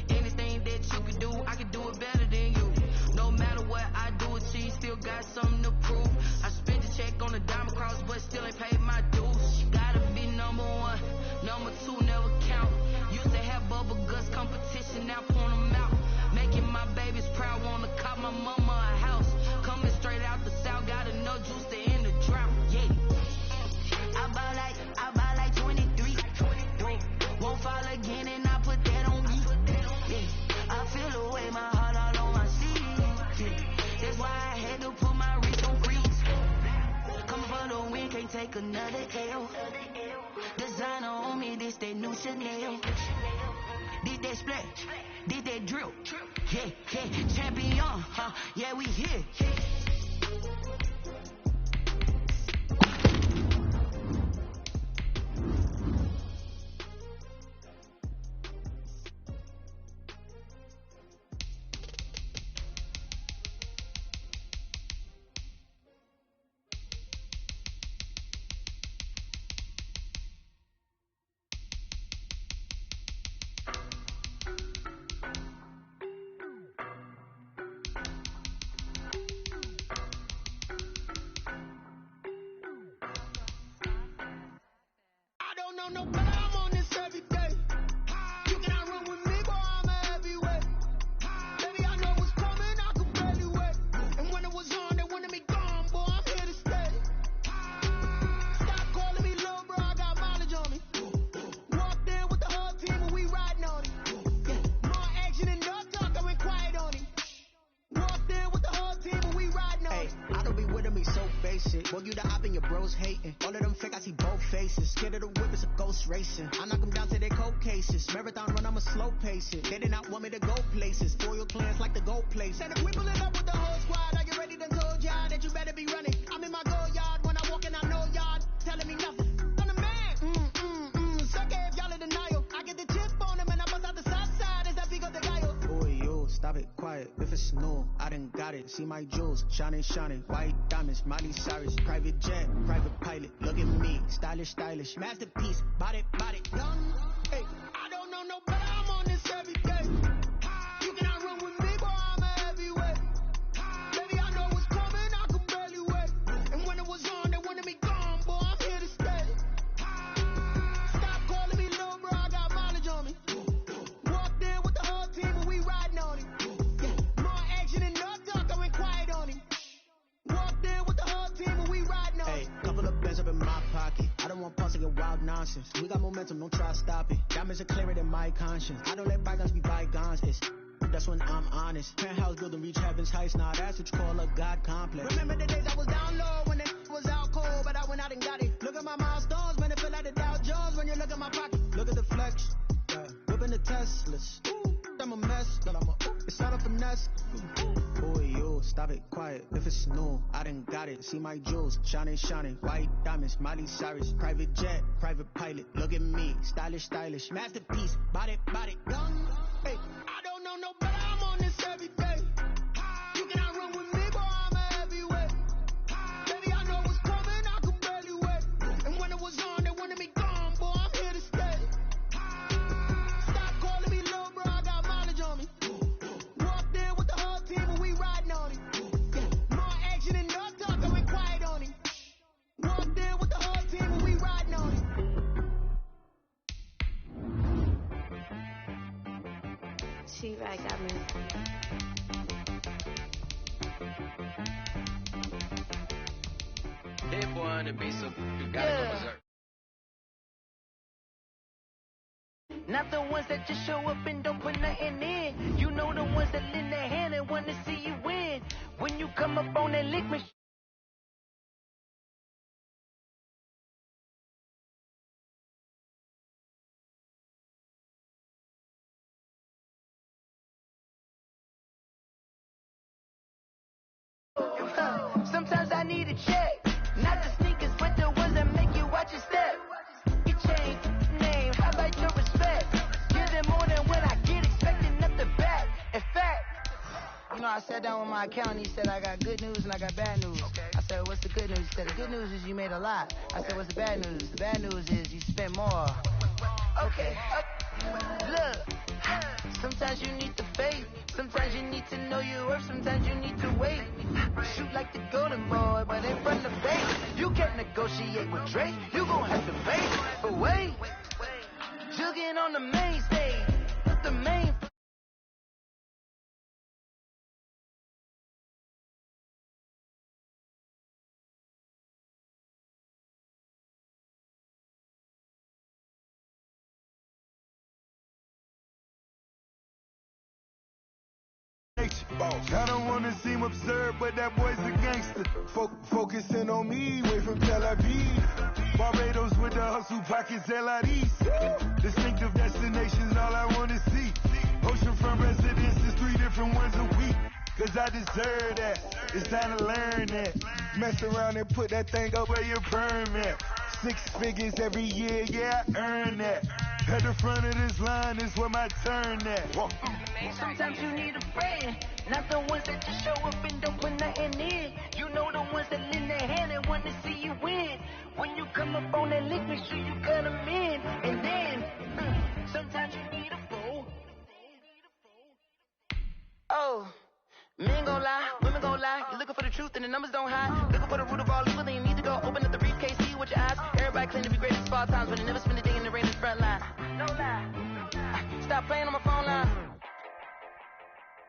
Anything that you can do, I can do it better than you. No matter what I do, achieve, still got something to prove. I spent the check on the diamond cross, but still ain't paid my dues. Gotta be number one, number two never count. Used to have bubble guts competition, now point them out. Making my babies proud, wanna cop my mama a house. Coming straight out the south, got enough juice to end the drought. Yeah, I buy like 23. Won't fall again, and I put that on me. Yeah, I feel the way, my heart all on my sleeve. Yeah, that's why I had to put my wrist on freeze. Coming for the win, can't take another L. Designer on me, this that new Chanel. Did that splash, did that drill. Yeah, yeah, champion, yeah, we here. No, but I'm on this every day. You cannot run with me, boy, I'm a heavyweight. Baby, I know what's coming, I could barely wait. And when it was on, they wanted me gone, boy, I'm here to stay. Stop calling me low, bro, I got mileage on me. Walked in with the whole team and we riding on it. Yeah. More action and no talk, I went quiet on it. Walked in with the whole team and we riding on it. I don't be with me so basic. Boy, you the op and your bros hating. All of them fake, I see both faces. Scared of the whip, it's a ghost racing. I knock them down to their cold cases. Marathon run, I'm a slow pace it. They did not want me to go places. Foil plans like the gold place. And if we pull it up with the whole squad, are you ready to told y'all that you better be running? I'm in my go yard. When I walk in, I know y'all telling me nothing. I'm the man. Suck it if y'all in denial. I get the chip on them and I bust out the south side. Is that Pico de Gallo? Boy, yo, stop it, quiet. If it's snow, I done got it. See my jewels, shining. White diamonds, Miley Cyrus. Private jet, private pilot. Look at me, stylish. Masterpiece, body, young. Hey, I don't know no better, I'm on this every day. You cannot run with me, boy, I'm a heavyweight. Baby, I know what's coming, I could barely wait. And when it was on, they wanted me gone, boy, I'm here to stay. Stop calling me low, bro, I got mileage on me. Walked in with the whole team and we riding on it. Yeah. More action and no talk, I went quiet on it. Walked in with the whole team and we riding on it. Hey, couple of bands up in my pocket. I don't want pulse and wild nonsense. We got momentum, don't try to stop it. Diamonds are clearer than my conscience. I don't let bygones be bygones. That's when I'm honest. Penthouse building, reach heaven's heights. Now that's what you call a God complex. Remember the days I was down low when it was out cold, but I went out and got it. Look at my milestones, man, it feel like the Dow Jones when you look at my pocket. Look at the flex, whipping the Teslas. I'm a mess, but it's not a finesse. Boy, yo, stop it, quiet. If it's snow, I done got it. See my jewels, shining. White diamonds, Miley Cyrus. Private jet, private pilot. Look at me, stylish. Masterpiece, body, young. Hey, I don't know no better, I'm on this every day. You cannot run with me, boy, I'm a heavyweight. Baby, I know what's coming, I could barely wait. And when it was on, they wanted me gone, boy, I'm here to stay. Stop calling me low, bro, I got mileage on me. Walked in with the whole team and we riding on it. Yeah. More action and no talk, I went quiet on it. Walked in with the whole team and we riding on it. She-Rag got me. Hit boy on the beat, so you gotta go berserk. Not the ones that just show up and don't put nothing in. You know the ones that lend their hand and want to see you win. When you come up on that lick machine. Sometimes I need a check. Not the sneakers, but the ones that make you watch your step. Your chain, name, highlight your respect. I sat down with my accountant. He said, I got good news and I got bad news. Okay. I said, what's the good news? He said, the good news is you made a lot. I said, what's the bad news? The bad news is you spent more. Okay. Look, sometimes you need the faith. Sometimes you need to know your worth. Sometimes you need to wait. Shoot like the golden boy, but in front of base. You can't negotiate with Drake. You gon' have to pay. But wait, jugging on the main stage. The main. I don't wanna seem absurd, but that boy's a gangster. Focusing on me, way from Tel Aviv. Barbados with the hustle pockets, LIDs. Distinctive destinations, all I wanna see. Oceanfront residences, 3 different ones a week. Cause I deserve that, it's time to learn that. Mess around and put that thing up where your permit. 6 figures every year, yeah, I earn that. At the front of this line is where my turn at. Sometimes you need a friend, not the ones that just show up and don't put nothing in. You know the ones that lend their hand and want to see you win. When you come up on that link, make sure you cut them in. And then, sometimes you need a fool. Oh, men gon' lie, women gon' lie. You're looking for the truth and the numbers don't hide. Looking for the root of all evil, then you need to go open up the briefcase, see with your eyes. Everybody claim to be greatest of all times, but they never spend a day in the rain in the front line. No lie. Stop playing on my phone line.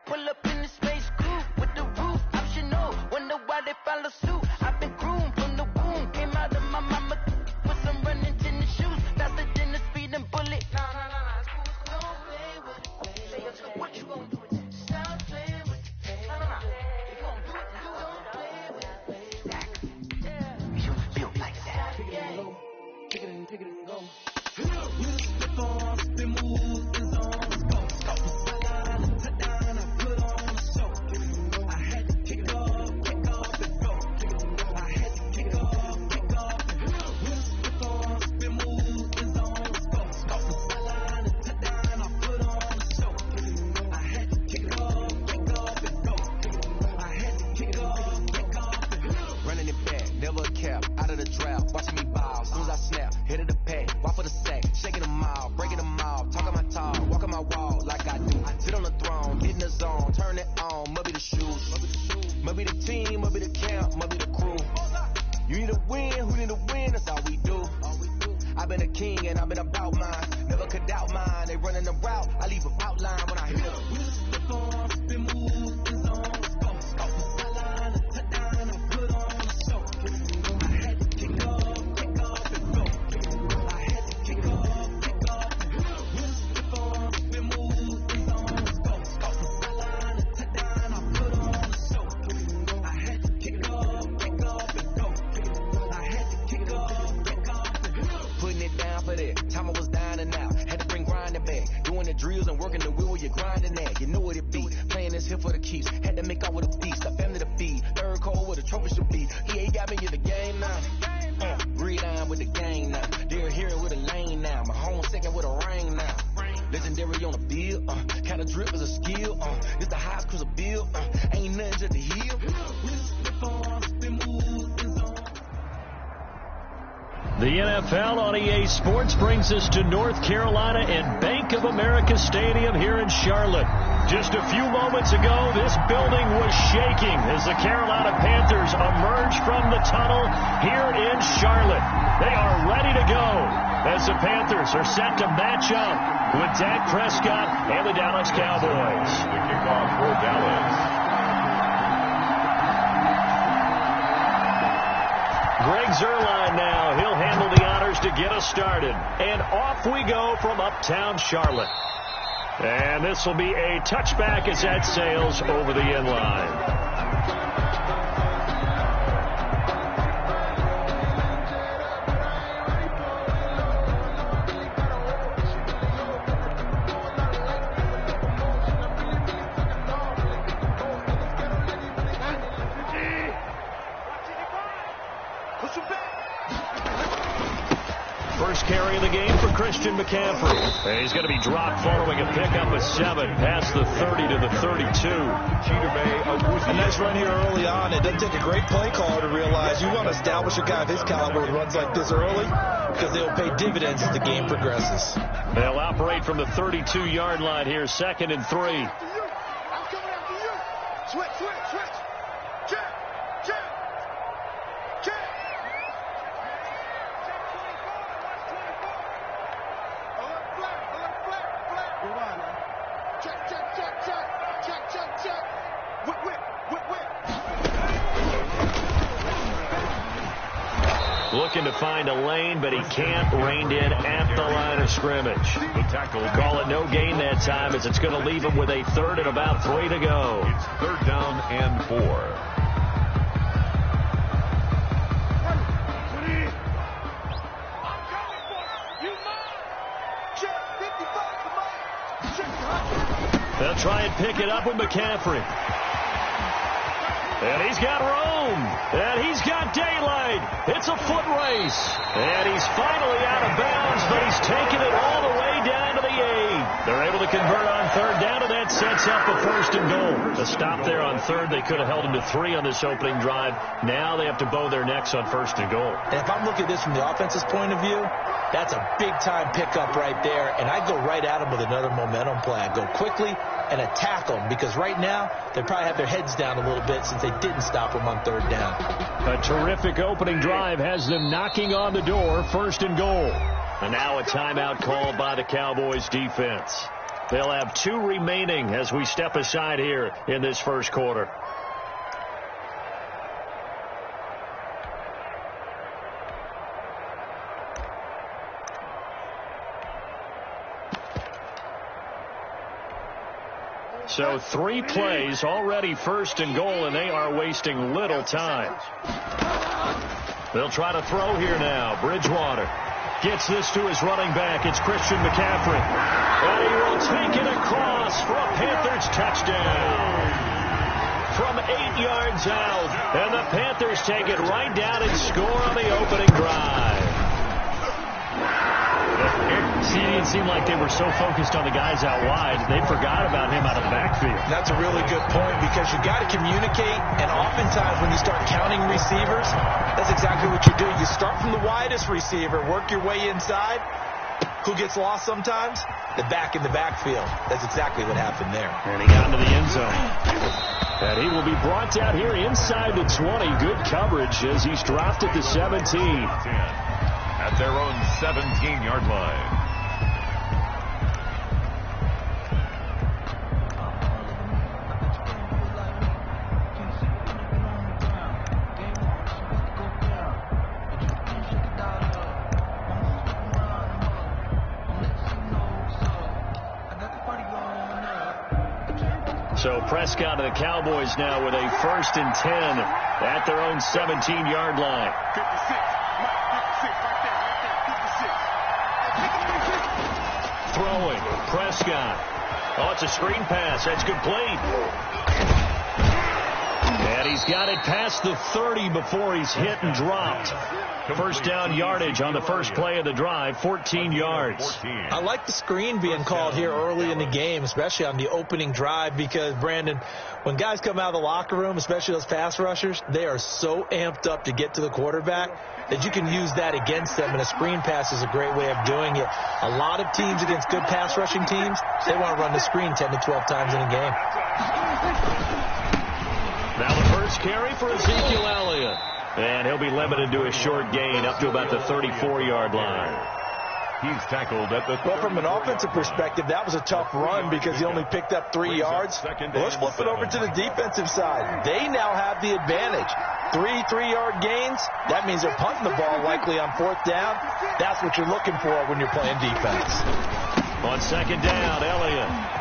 Pull up in the space coupe with the roof optional. Wonder why they follow suit. I've been groomed from the womb. Came out of my mama with some running tennis shoes. Faster than the speeding bullet. Nah. Don't play with it. What you gon' do with it? Stop playing with it. Nah. You gon' do it. You don't play with it. Yeah. You feel like that. Pick it and go. Pick it and go. You slip on, spin move, is on. The NFL on EA Sports brings us to North Carolina and Bank of America Stadium here in Charlotte. Just a few moments ago, this building was shaking as the Carolina Panthers emerged from the tunnel here in Charlotte. They are ready to go as the Panthers are set to match up with Dak Prescott and the Dallas Cowboys. The kickoff for Dallas. Greg Zuerlein now. He'll handle the honors to get us started. And off we go from uptown Charlotte. And this will be a touchback as that sails over the end line. carry of the game for Christian McCaffrey. And he's going to be dropped following a pickup of 7 past the 30 to the 32. A nice run here early on. It doesn't take a great play caller to realize you want to establish a guy of his caliber with runs like this early because they'll pay dividends as the game progresses. They'll operate from the 32-yard line here, 2nd and 3. I'm coming after you. Switch. Check. Check. Whip. Looking to find a lane, but he can't. Reined in at the line of scrimmage. The tackle. Call it no gain that time, as it's going to leave him with a 3rd and about 3 to go. It's 3rd down and 4. They'll try and pick it up with McCaffrey. And he's got room. And he's got daylight. It's a foot race. And he's finally out of bounds, but he's taken it all the way down to the 8. They're able to convert on 3rd down, and that sets up a 1st and goal. The stop there on 3rd, they could have held him to 3 on this opening drive. Now they have to bow their necks on 1st and goal. And if I'm looking at this from the offense's point of view, that's a big-time pickup right there, and I go right at him with another momentum play. I go quickly and attack them, because right now they probably have their heads down a little bit since they didn't stop him on 3rd down. A terrific opening drive has them knocking on the door, 1st and goal. And now a timeout called by the Cowboys defense. They'll have 2 remaining as we step aside here in this first quarter. So 3 plays, already 1st and goal, and they are wasting little time. They'll try to throw here now. Bridgewater gets this to his running back. It's Christian McCaffrey. And he will take it across for a Panthers touchdown. From 8 yards out. And the Panthers take it right down and score on the opening drive. See, it didn't seem like they were so focused on the guys out wide, they forgot about him out of the backfield. That's a really good point, because you got to communicate, and oftentimes when you start counting receivers, that's exactly what you do. You start from the widest receiver, work your way inside. Who gets lost sometimes? The back in the backfield. That's exactly what happened there. And he got into the end zone. And he will be brought down here inside the 20. Good coverage as he's dropped at the 17. At their own 17-yard line. So Prescott and the Cowboys now with a 1st and 10 at their own 17-yard line. 56. Throwing, Prescott. Oh, it's a screen pass. That's complete. And he's got it past the 30 before he's hit and dropped. First down yardage on the first play of the drive, 14 yards. I like the screen being called here early in the game, especially on the opening drive, because, Brandon, when guys come out of the locker room, especially those pass rushers, they are so amped up to get to the quarterback that you can use that against them, and a screen pass is a great way of doing it. A lot of teams against good pass rushing teams, they want to run the screen 10 to 12 times in a game. Now the first carry for Ezekiel Elliott. And he'll be limited to a short gain up to about the 34-yard line. He's tackled at the... Well, from an offensive perspective, that was a tough run because he only picked up 3 yards. Well, let's flip it over to the defensive side. They now have the advantage. 3-3-yard gains. That means they're punting the ball likely on 4th down. That's what you're looking for when you're playing defense. On 2nd down, Elliott.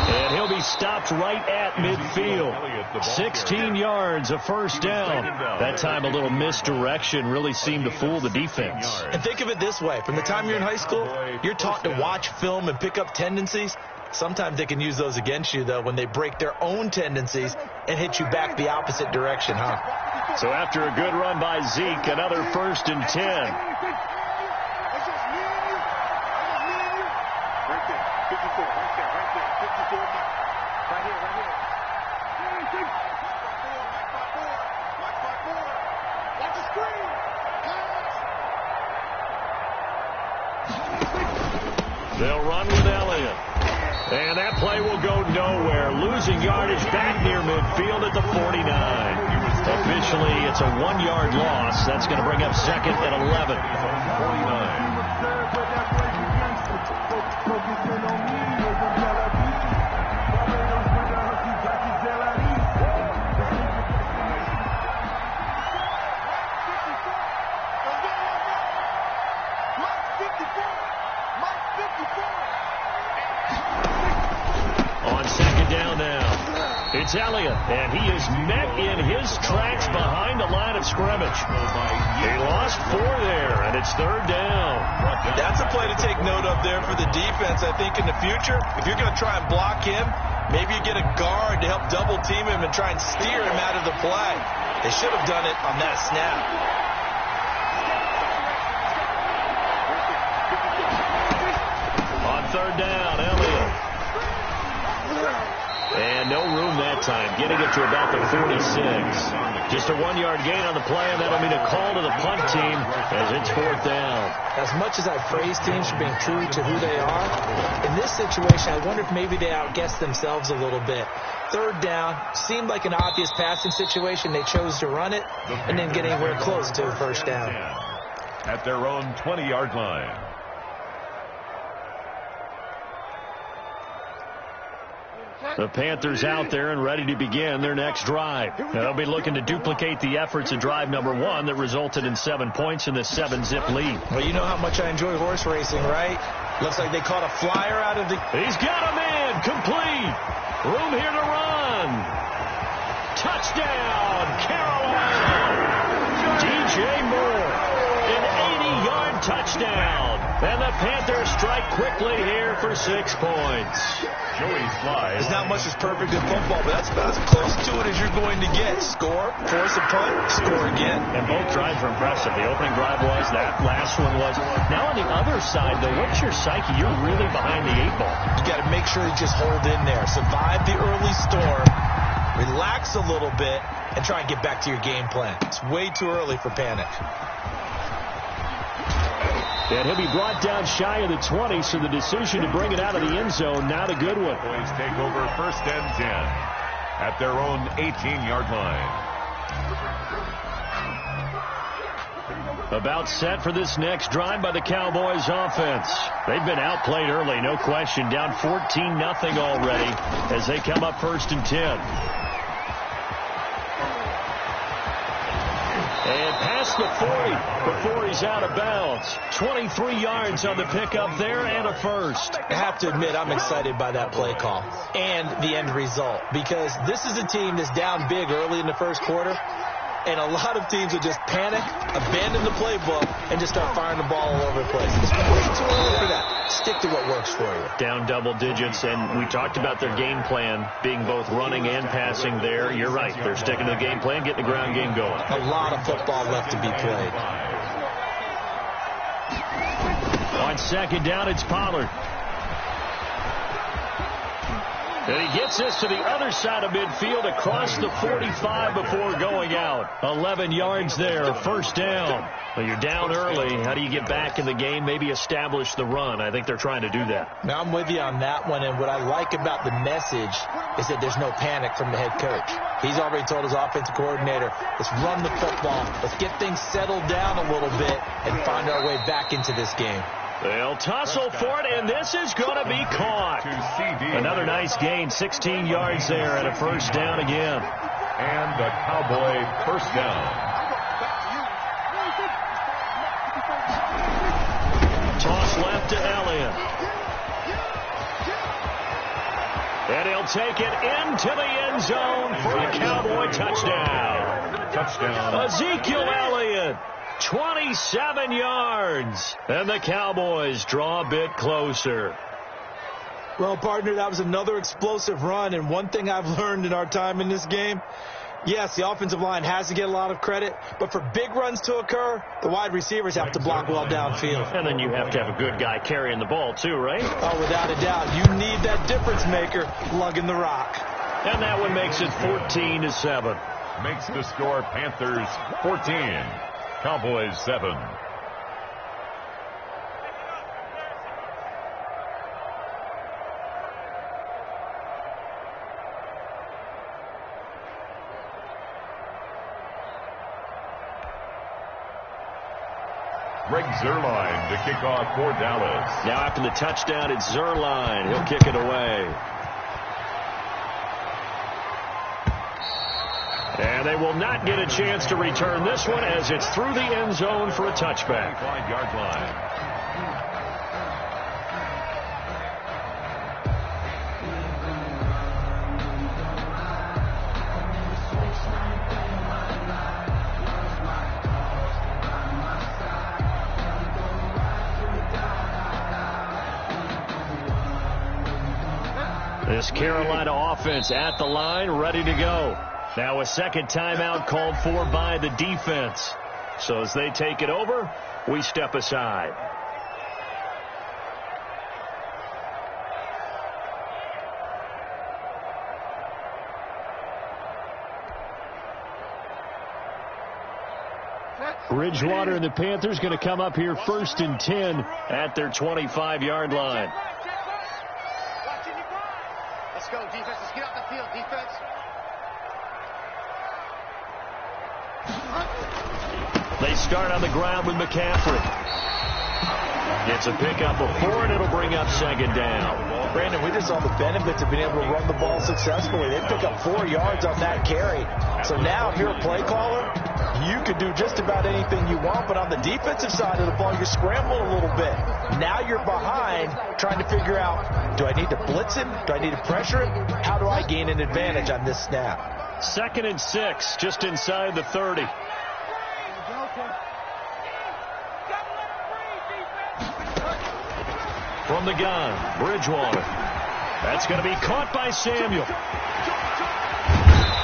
And he'll be stopped right at midfield. 16 yards, a first down. That time a little misdirection really seemed to fool the defense. And think of it this way. From the time you're in high school, you're taught to watch film and pick up tendencies. Sometimes they can use those against you, though, when they break their own tendencies and hit you back the opposite direction, huh? So after a good run by Zeke, another 1st and 10. They'll run with Elliott. And that play will go nowhere. Losing yardage back near midfield at the 49. Officially, it's a 1-yard loss. That's going to bring up second and 11. 49. It's Elliott, and he is met in his tracks behind the line of scrimmage. He lost 4 there, and it's third down. That's a play to take note of there for the defense. I think in the future, if you're going to try and block him, maybe you get a guard to help double team him and try and steer him out of the play. They should have done it on that snap. On third down, Elliott. And no room that time, getting it to about the 46. Just a 1-yard gain on the play, and that'll mean a call to the punt team as it's fourth down. As much as I praise teams for being true to who they are, in this situation, I wonder if maybe they outguessed themselves a little bit. Third down, seemed like an obvious passing situation. They chose to run it and didn't get anywhere close to a first down. At their own 20-yard line. The Panthers out there and ready to begin their next drive. They'll be looking to duplicate the efforts of drive number 1 that resulted in 7 points in the 7-zip lead. Well, you know how much I enjoy horse racing, right? Looks like they caught a flyer out of the... He's got him in. Complete. Room here to run. Touchdown, Carolina. DJ Moore. An 80-yard touchdown. And the Panthers strike quickly here for 6 points. Joey Sly. There's not much that's perfect in football, but that's about as close to it as you're going to get. Score, force a punt, score again. And both drives were impressive. The opening drive was, that last one was. Now on the other side, though, what's your psyche? You're really behind the 8 ball. You got to make sure you just hold in there. Survive the early storm. Relax a little bit and try and get back to your game plan. It's way too early for panic. And he'll be brought down shy of the 20, so the decision to bring it out of the end zone, not a good one. Boys take over first and 10 at their own 18-yard line. About set for this next drive by the Cowboys offense. They've been outplayed early, no question. Down 14-0 already as they come up first and 10. And past the 40 before he's out of bounds. 23 yards on the pickup there and a first. I have to admit, I'm excited by that play call and the end result, because this is a team that's down big early in the first quarter, and a lot of teams will just panic, abandon the playbook, and just start firing the ball all over the place. It's way too early for that. Stick to what works for you. Down double digits, and we talked about their game plan being both running and passing there. You're right. They're sticking to the game plan, getting the ground game going. A lot of football left to be played. On second down, it's Pollard. And he gets this to the other side of midfield across the 45 before going out. 11 yards there, first down. Well, you're down early. How do you get back in the game? Maybe establish the run. I think they're trying to do that. Now, I'm with you on that one, and what I like about the message is that there's no panic from the head coach. He's already told his offensive coordinator, let's run the football, let's get things settled down a little bit and find our way back into this game. They'll tussle for it, and this is going to be caught. Another nice gain, 16 yards there, and a first down again. And the Cowboy first down. Toss left to Elliott. And he'll take it into the end zone for a Cowboy touchdown. Touchdown. Ezekiel Elliott. 27 yards, and the Cowboys draw a bit closer. Well, partner, that was another explosive run, and one thing I've learned in our time in this game, yes, the offensive line has to get a lot of credit, but for big runs to occur, the wide receivers have to block well downfield. And then you have to have a good guy carrying the ball too, right? Oh, without a doubt. You need that difference maker lugging the rock. And that one makes it 14-7. Makes the score Panthers 14. Cowboys 7. Greg Zuerlein to kick off for Dallas. Now after the touchdown, it's Zuerlein. He'll kick it away. And they will not get a chance to return this one as it's through the end zone for a touchback. 5-yard line. This Carolina offense at the line, ready to go. Now a second timeout called for by the defense. So as they take it over, we step aside. Bridgewater and the Panthers going to come up here 1st and 10 at their 25-yard line. Let's go, defense. Let's get off the field, defense. They start on the ground with McCaffrey. Gets a pickup of 4, and it'll bring up second down. Brandon, we just saw the benefits of being able to run the ball successfully. They pick up 4 yards on that carry. So now, if you're a play caller, you can do just about anything you want, but on the defensive side of the ball, you're scrambling a little bit. Now you're behind, trying to figure out, do I need to blitz him? Do I need to pressure him? How do I gain an advantage on this snap? 2nd and 6, just inside the 30. From the gun, Bridgewater. That's going to be caught by Samuel.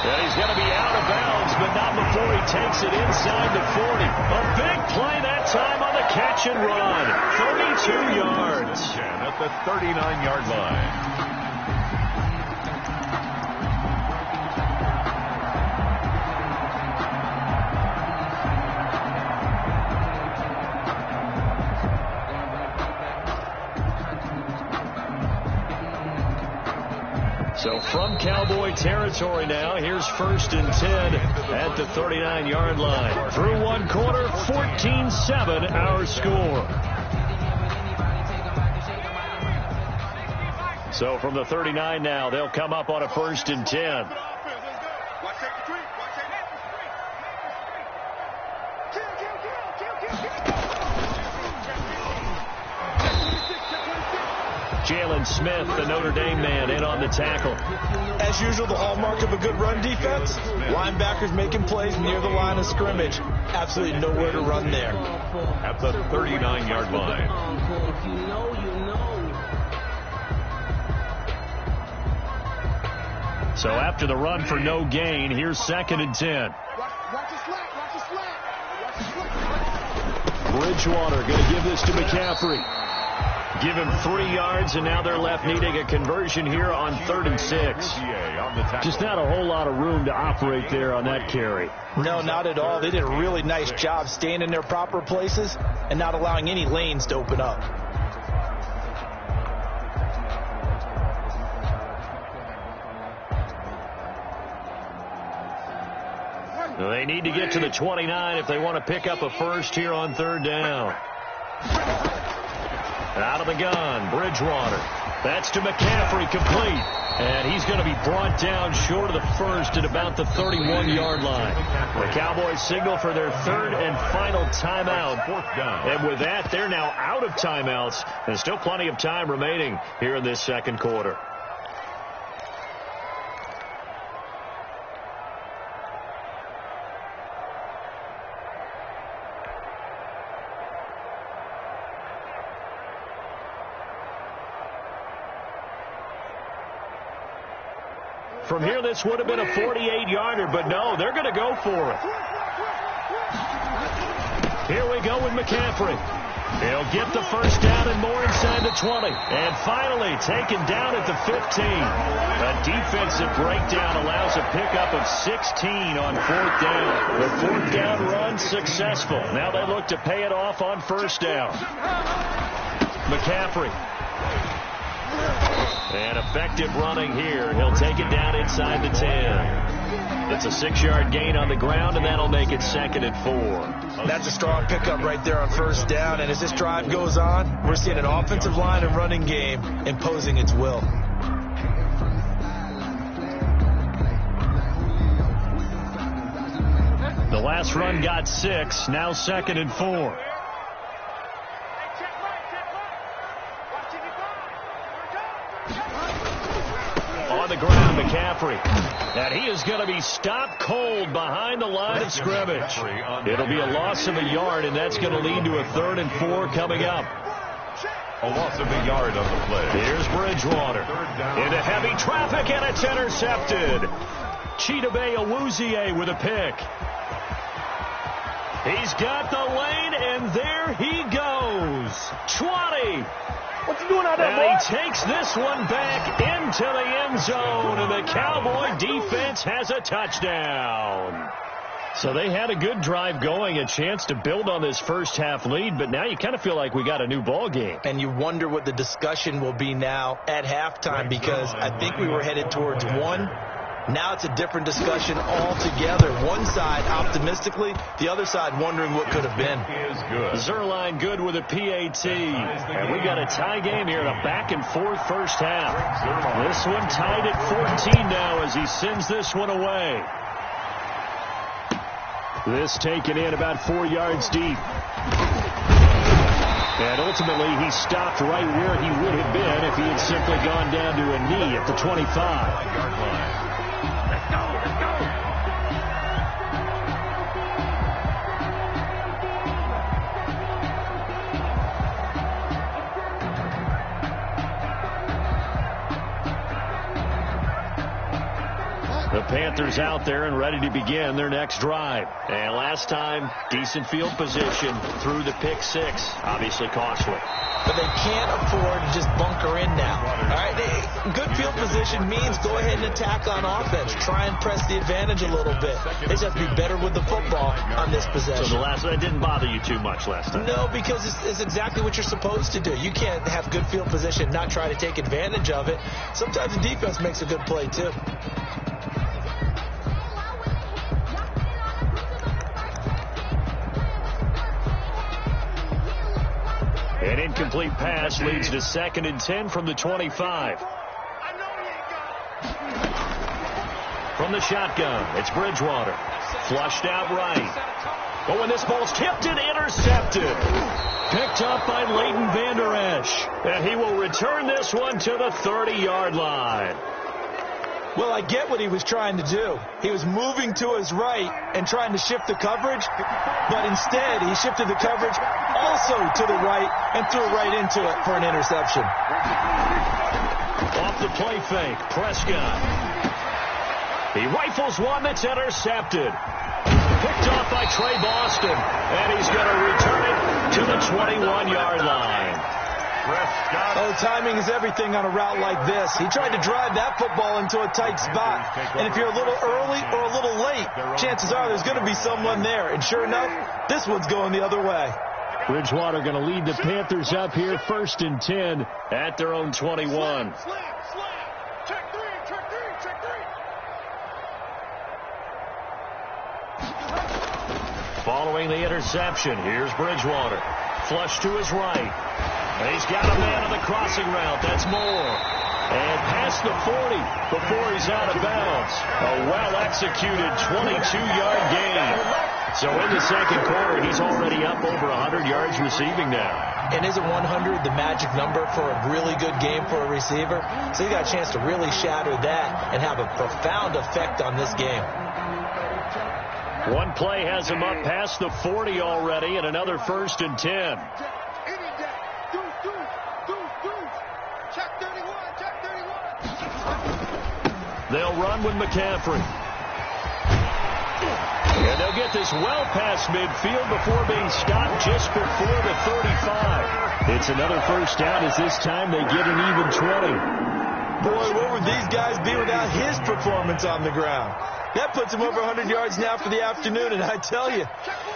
And he's going to be out of bounds, but not before he takes it inside the 40. A big play that time on the catch and run. 32 yards. And at the 39-yard line. So from Cowboy territory now, here's 1st and 10 at the 39-yard line. Through one quarter, 14-7 our score. So from the 39 now, they'll come up on a 1st and 10. Jalen Smith, the Notre Dame man, in on the tackle. As usual, the hallmark of a good run defense, linebackers making plays near the line of scrimmage. Absolutely nowhere to run there. At the 39-yard line. So after the run for no gain, here's 2nd and 10. Bridgewater going to give this to McCaffrey. Give him 3 yards, and now they're left needing a conversion here on 3rd and 6. Just not a whole lot of room to operate there on that carry. No, not at all. They did a really nice job staying in their proper places and not allowing any lanes to open up. They need to get to the 29 if they want to pick up a first here on 3rd down. Out of the gun, Bridgewater. That's to McCaffrey, complete. And he's going to be brought down short of the first at about the 31-yard line. The Cowboys signal for their 3rd and final timeout. 4th down. And with that, they're now out of timeouts. There's still plenty of time remaining here in this 2nd quarter. From here, this would have been a 48-yarder, but no, they're going to go for it. Here we go with McCaffrey. He'll get the first down and more inside the 20. And finally taken down at the 15. A defensive breakdown allows a pickup of 16 on 4th down. The 4th down run successful. Now they look to pay it off on 1st down. McCaffrey. And effective running here. He'll take it down inside the 10. It's a 6-yard gain on the ground, and that'll make it 2nd and 4. That's a strong pickup right there on 1st down. And as this drive goes on, we're seeing an offensive line and running game imposing its will. The last run got 6. Now 2nd and 4. On the ground, McCaffrey. And he is going to be stopped cold behind the line of scrimmage. It'll be a loss of a yard, and that's going to lead to a 3rd and 4 coming up. A loss of a yard on the play. Here's Bridgewater. Into heavy traffic, and it's intercepted. Chidobe Awuzie with a pick. He's got the lane, and there he goes. 20. What you doing out there, boy? And he takes this one back into the end zone, and the Cowboy defense has a touchdown. So they had a good drive going, a chance to build on this first half lead, but now you kind of feel like we got a new ball game. And you wonder what the discussion will be now at halftime, because I think we were headed towards 1. Now it's a different discussion altogether. One side optimistically, the other side wondering what could have been. Zuerlein good with a PAT. And we got a tie game here in a back-and-forth first half. This one tied at 14 now as he sends this one away. This taken in about 4 yards deep. And ultimately he stopped right where he would have been if he had simply gone down to a knee at the 25-yard line. The Panthers out there and ready to begin their next drive. And last time, decent field position through the pick 6. Obviously costly. But they can't afford to just bunker in now. All right, good field position means go ahead and attack on offense. Try and press the advantage a little bit. They just have to be better with the football on this possession. So the last one didn't bother you too much last time? No, because it's exactly what you're supposed to do. You can't have good field position, not try to take advantage of it. Sometimes the defense makes a good play, too. An incomplete pass leads to 2nd and 10 from the 25. From the shotgun, it's Bridgewater. Flushed out right. Oh, and this ball's tipped and intercepted. Picked up by Leighton Vander Esch. And he will return this one to the 30-yard line. Well, I get what he was trying to do. He was moving to his right and trying to shift the coverage, but instead he shifted the coverage also to the right and threw right into it for an interception. Off the play fake, Prescott. He rifles one that's intercepted. Picked off by Trey Boston, and he's going to return it to the 21-yard line. Oh, timing is everything on a route like this. He tried to drive that football into a tight spot. And if you're a little early or a little late, chances are there's going to be someone there. And sure enough, this one's going the other way. Bridgewater going to lead the Panthers up here 1st and 10 at their own 21. Slam. Check three. Following the interception, here's Bridgewater. Flush to his right. And he's got a man on the crossing route. That's Moore. And past the 40 before he's out of bounds. A well-executed 22-yard gain. So in the second quarter, he's already up over 100 yards receiving now. And isn't 100 the magic number for a really good game for a receiver? So he got a chance to really shatter that and have a profound effect on this game. One play has him up past the 40 already, and another 1st and 10. They'll run with McCaffrey. And they'll get this well past midfield before being stopped just before the 35. It's another 1st down as this time they get an even 20. Boy, what would these guys be without his performance on the ground? That puts him over 100 yards now for the afternoon, and I tell you,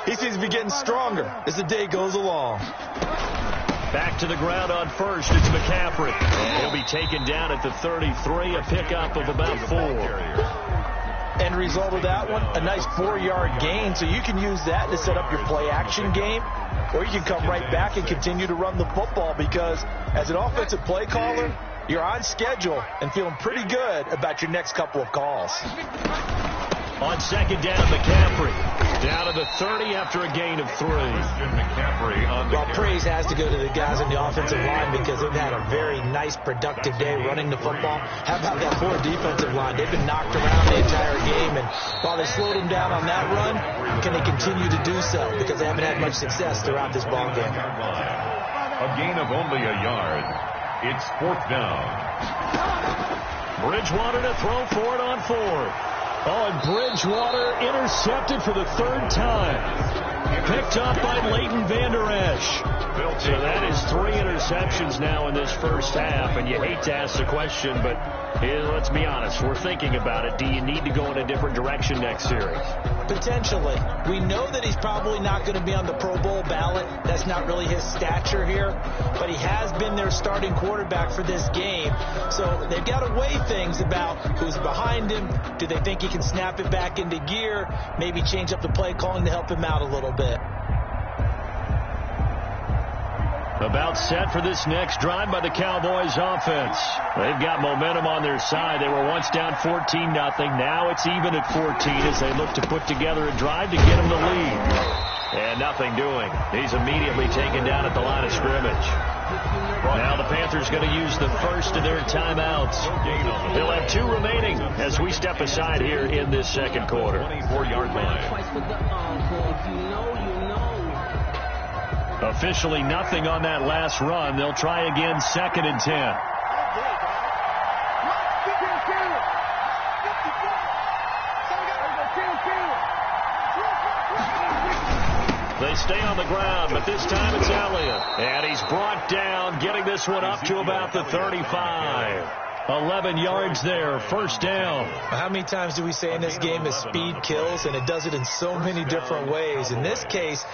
he seems to be getting stronger as the day goes along. Back to the ground on 1st, it's McCaffrey. And he'll be taken down at the 33, a pickup of about 4. End result of that one, a nice 4-yard gain. So you can use that to set up your play-action game, or you can come right back and continue to run the football because as an offensive play caller, you're on schedule and feeling pretty good about your next couple of calls. On second down, McCaffrey down to the 30 after a gain of 3. McCaffrey on the Well, praise has to go to the guys on the offensive line because they've had a very nice, productive day running the football. How about that poor defensive line? They've been knocked around the entire game, and while they slowed them down on that run, can they continue to do so? Because they haven't had much success throughout this ball game. A gain of only a yard. It's 4th down. Bridgewater to throw for it on 4th. Oh, and Bridgewater intercepted for the 3rd time. Picked up by Leighton Vander Esch. So that is 3 interceptions now in this first half. And you hate to ask the question, but let's be honest. We're thinking about it. Do you need to go in a different direction next series? Potentially. We know that he's probably not going to be on the Pro Bowl ballot. That's not really his stature here. But he has been their starting quarterback for this game. So they've got to weigh things about who's behind him. Do they think he can snap it back into gear? Maybe change up the play calling to help him out a little bit. About set for this next drive by the Cowboys offense. They've got momentum on their side. They were once down 14-0. Now it's even at 14 as they look to put together a drive to get them the lead. And nothing doing. He's immediately taken down at the line of scrimmage. Now the Panthers going to use the first of their timeouts. They'll have 2 remaining as we step aside here in this second quarter. 24-yard line. Officially nothing on that last run. They'll try again 2nd and 10. They stay on the ground, but this time it's Elliott. And he's brought down, getting this one up to about the 35. 11 yards there, first down. How many times do we say in this game that speed kills, and it does it in so many different ways? In this case,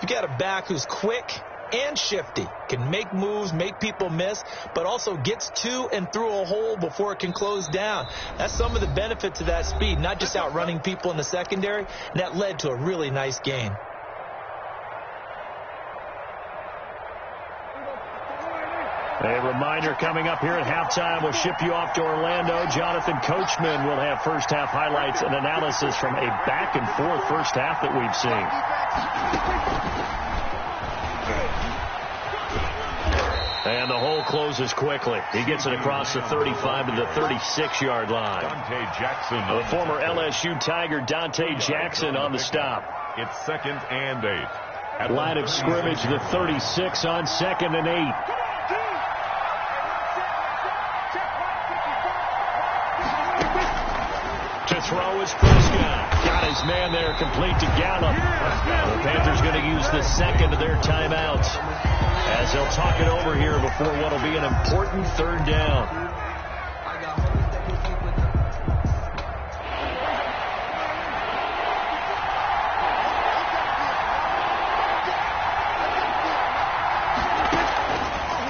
you got a back who's quick and shifty, can make moves, make people miss, but also gets to and through a hole before it can close down. That's some of the benefits of that speed, not just outrunning people in the secondary, and that led to a really nice gain. A reminder coming up here at halftime. We'll ship you off to Orlando. Jonathan Coachman will have first half highlights and analysis from a back and forth first half that we've seen. And the hole closes quickly. He gets it across the 35 to the 36-yard line. Dante Jackson. The former LSU Tiger Dante Jackson on the stop. It's 2nd and 8. Line of scrimmage, the 36 on 2nd and 8. To throw is Prescott. Got his man there complete to Gallup. The Panthers going to use the 2nd of their timeouts as they'll talk it over here before what will be an important 3rd down.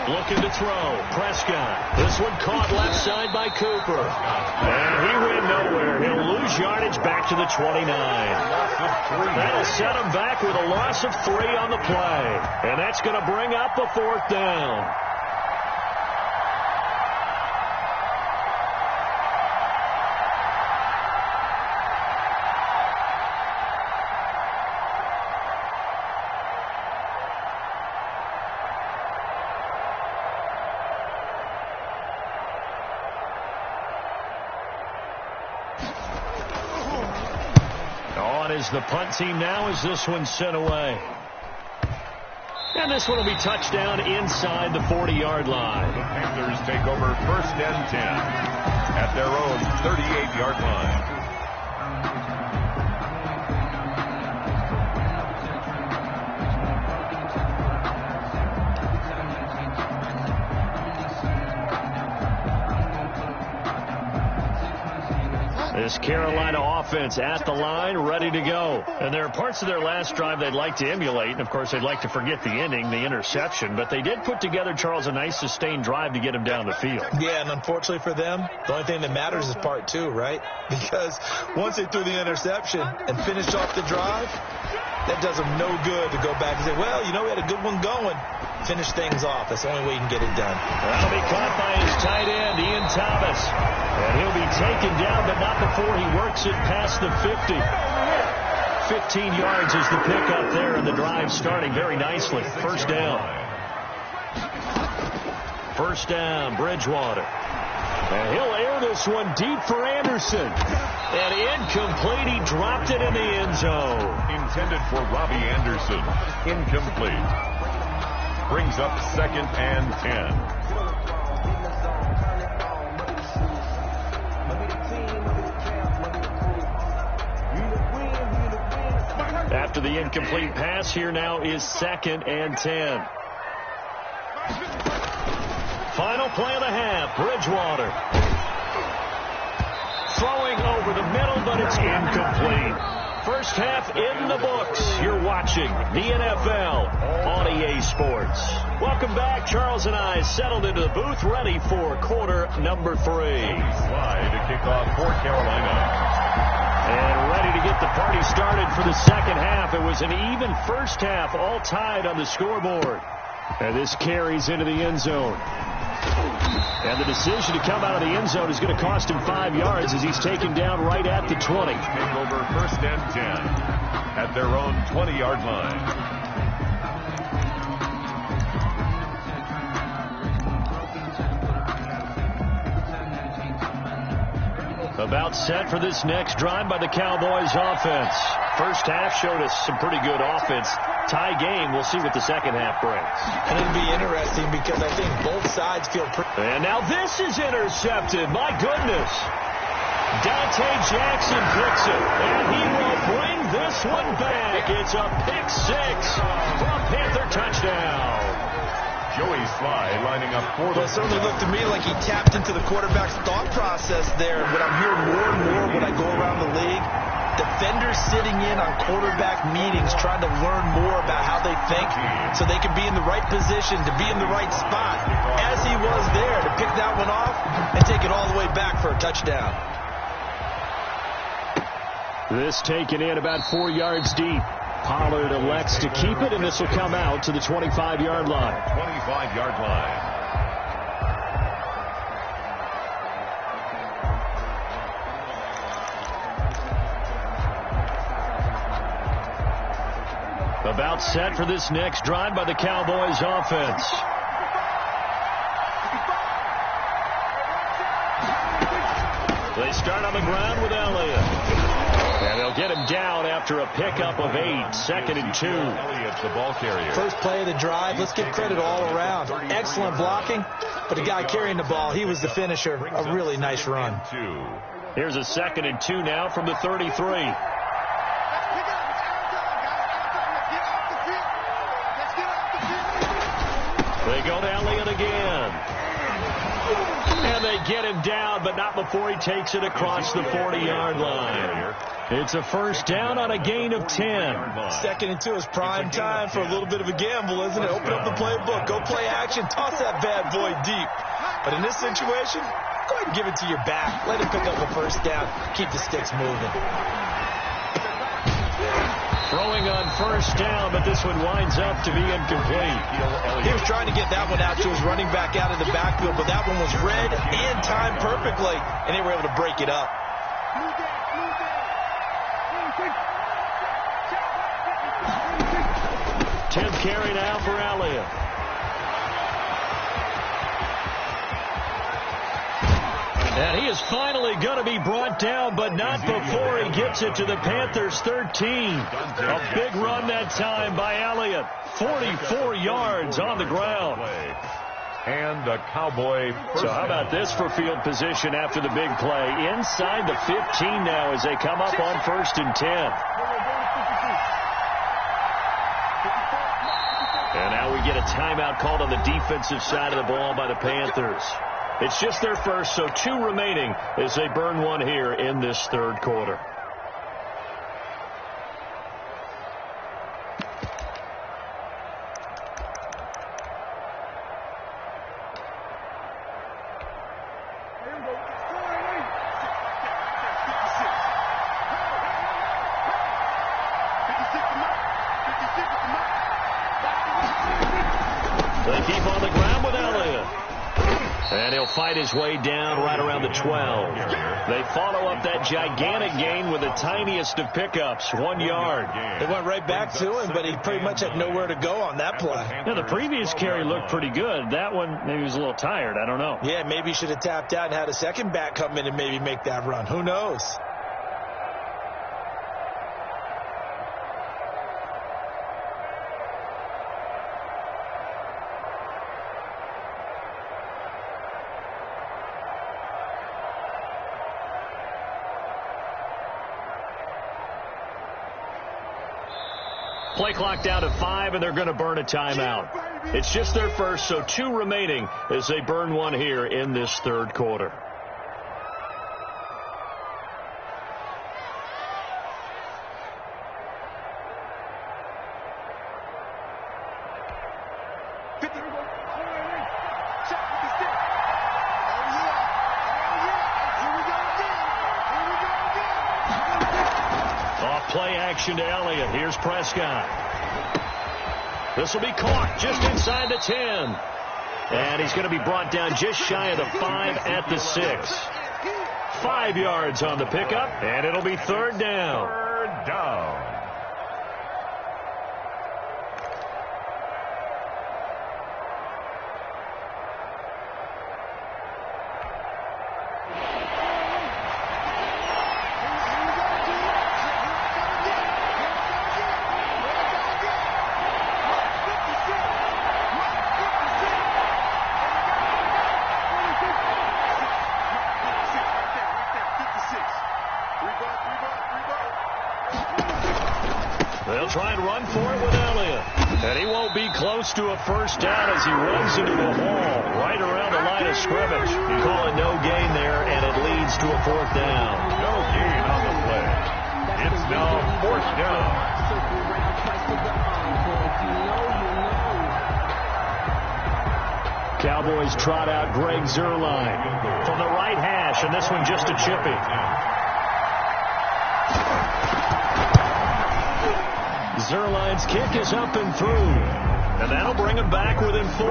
Looking to throw. Prescott. This one caught left side by Cooper. And he went nowhere. He'll lose yardage back to the 29. That'll set him back with a loss of 3 on the play. And that's going to bring up a 4th down. The punt team now as this one's sent away. And this one will be touchdown inside the 40-yard line. The Panthers take over 1st and 10 at their own 38-yard line. This Carolina offense at the line, ready to go. And there are parts of their last drive they'd like to emulate. And, of course, they'd like to forget the ending, the interception. But they did put together, Charles, a nice sustained drive to get him down the field. Yeah, and unfortunately for them, the only thing that matters is part two, right? Because once they threw the interception and finished off the drive, that does them no good to go back and say, well, you know, we had a good one going. Finish things off. That's the only way you can get it done. That'll be caught by his tight end, Ian Thomas. And he'll be taken down, but not before he works it past the 50. 15 yards is the pickup there, and the drive starting very nicely. First down. First down, Bridgewater. And he'll air this one deep for Anderson. And incomplete. He dropped it in the end zone. Intended for Robbie Anderson. Incomplete. Brings up 2nd and 10. After the incomplete pass, here now is 2nd and 10. Final play of the half, Bridgewater. Throwing over the middle, but it's incomplete. First half in the books. You're watching the NFL on EA Sports. Welcome back. Charles and I settled into the booth, ready for quarter number 3. Slide to kick off for Carolina. And ready to get the party started for the second half. It was an even first half, all tied on the scoreboard. And this carries into the end zone. And the decision to come out of the end zone is going to cost him 5 yards as he's taken down right at the 20. Take over 1st and 10 at their own 20-yard line. About set for this next drive by the Cowboys offense. First half showed us some pretty good offense. Tie game. We'll see what the second half brings. And it'll be interesting because I think both sides feel pretty. And now this is intercepted. My goodness. Dante Jackson picks it. And he will bring this one back. It's a pick 6 for a Panther touchdown. Joey Slye lining up for Well, it certainly looked to me like he tapped into the quarterback's thought process there. What I'm hearing more and more when I go around the league, defenders sitting in on quarterback meetings trying to learn more about how they think so they can be in the right position, to be in the right spot, as he was there, to pick that one off and take it all the way back for a touchdown. This taken in about 4 yards deep. Pollard elects to keep it, and this will come out to the 25-yard line. 25-yard line. About set for this next drive by the Cowboys offense. They start on the ground with Elliott. And they'll get him down after a pickup of 8, 2nd and 2. Elliott's the ball carrier. First play of the drive. Let's give credit all around. Excellent blocking, but the guy carrying the ball, he was the finisher. A really nice run. Here's a 2nd and 2 now from the 33. They go to Elliott again. And they get him down, but not before he takes it across the 40-yard line. It's a first down on a gain of 10. 2nd and 2 is prime time for a little bit of a gamble, isn't it? Open up the playbook. Go play action. Toss that bad boy deep. But in this situation, go ahead and give it to your back. Let him pick up a first down. Keep the sticks moving. Throwing on first down, but this one winds up to be incomplete. He was trying to get that one out to his running back out of the backfield, but that one was read and timed perfectly, and they were able to break it up. Tenth carry now for Elliott. And he is finally going to be brought down, but not before he gets it to the Panthers' 13. A big run that time by Elliott. 44 yards on the ground. And a Cowboy. So how about this for field position after the big play? Inside the 15 now as they come up on 1st and 10. And now we get a timeout called on the defensive side of the ball by the Panthers. It's just their first, so 2 remaining as they burn one here in this third quarter. They keep on the ground with Elliott. And he'll fight his way down right around the 12. They follow up that gigantic gain with the tiniest of pickups, 1 yard. They went right back to him, but he pretty much had nowhere to go on that play. Yeah, the previous carry looked pretty good. That one, maybe he was a little tired. I don't know. Yeah, maybe he should have tapped out and had a second back come in and maybe make that run. Who knows? Play clock down to 5, and they're going to burn a timeout. It's just their first, so 2 remaining as they burn one here in this third quarter. Play action to Elliott. Here's Prescott. This will be caught just inside the 10. And he's going to be brought down just shy of the 5 at the 6. 5 yards on the pickup, and it'll be third down. Third down. They'll try and run for it with Elliott. And he won't be close to a first down as he runs into a wall right around the line of scrimmage. Calling no gain there, and it leads to a fourth down. No gain on the play. It's now fourth down. Cowboys trot out Greg Zuerlein from the right hash, and this one just a chippy. Zuerlein's kick is up and through, and that'll bring him back within 4.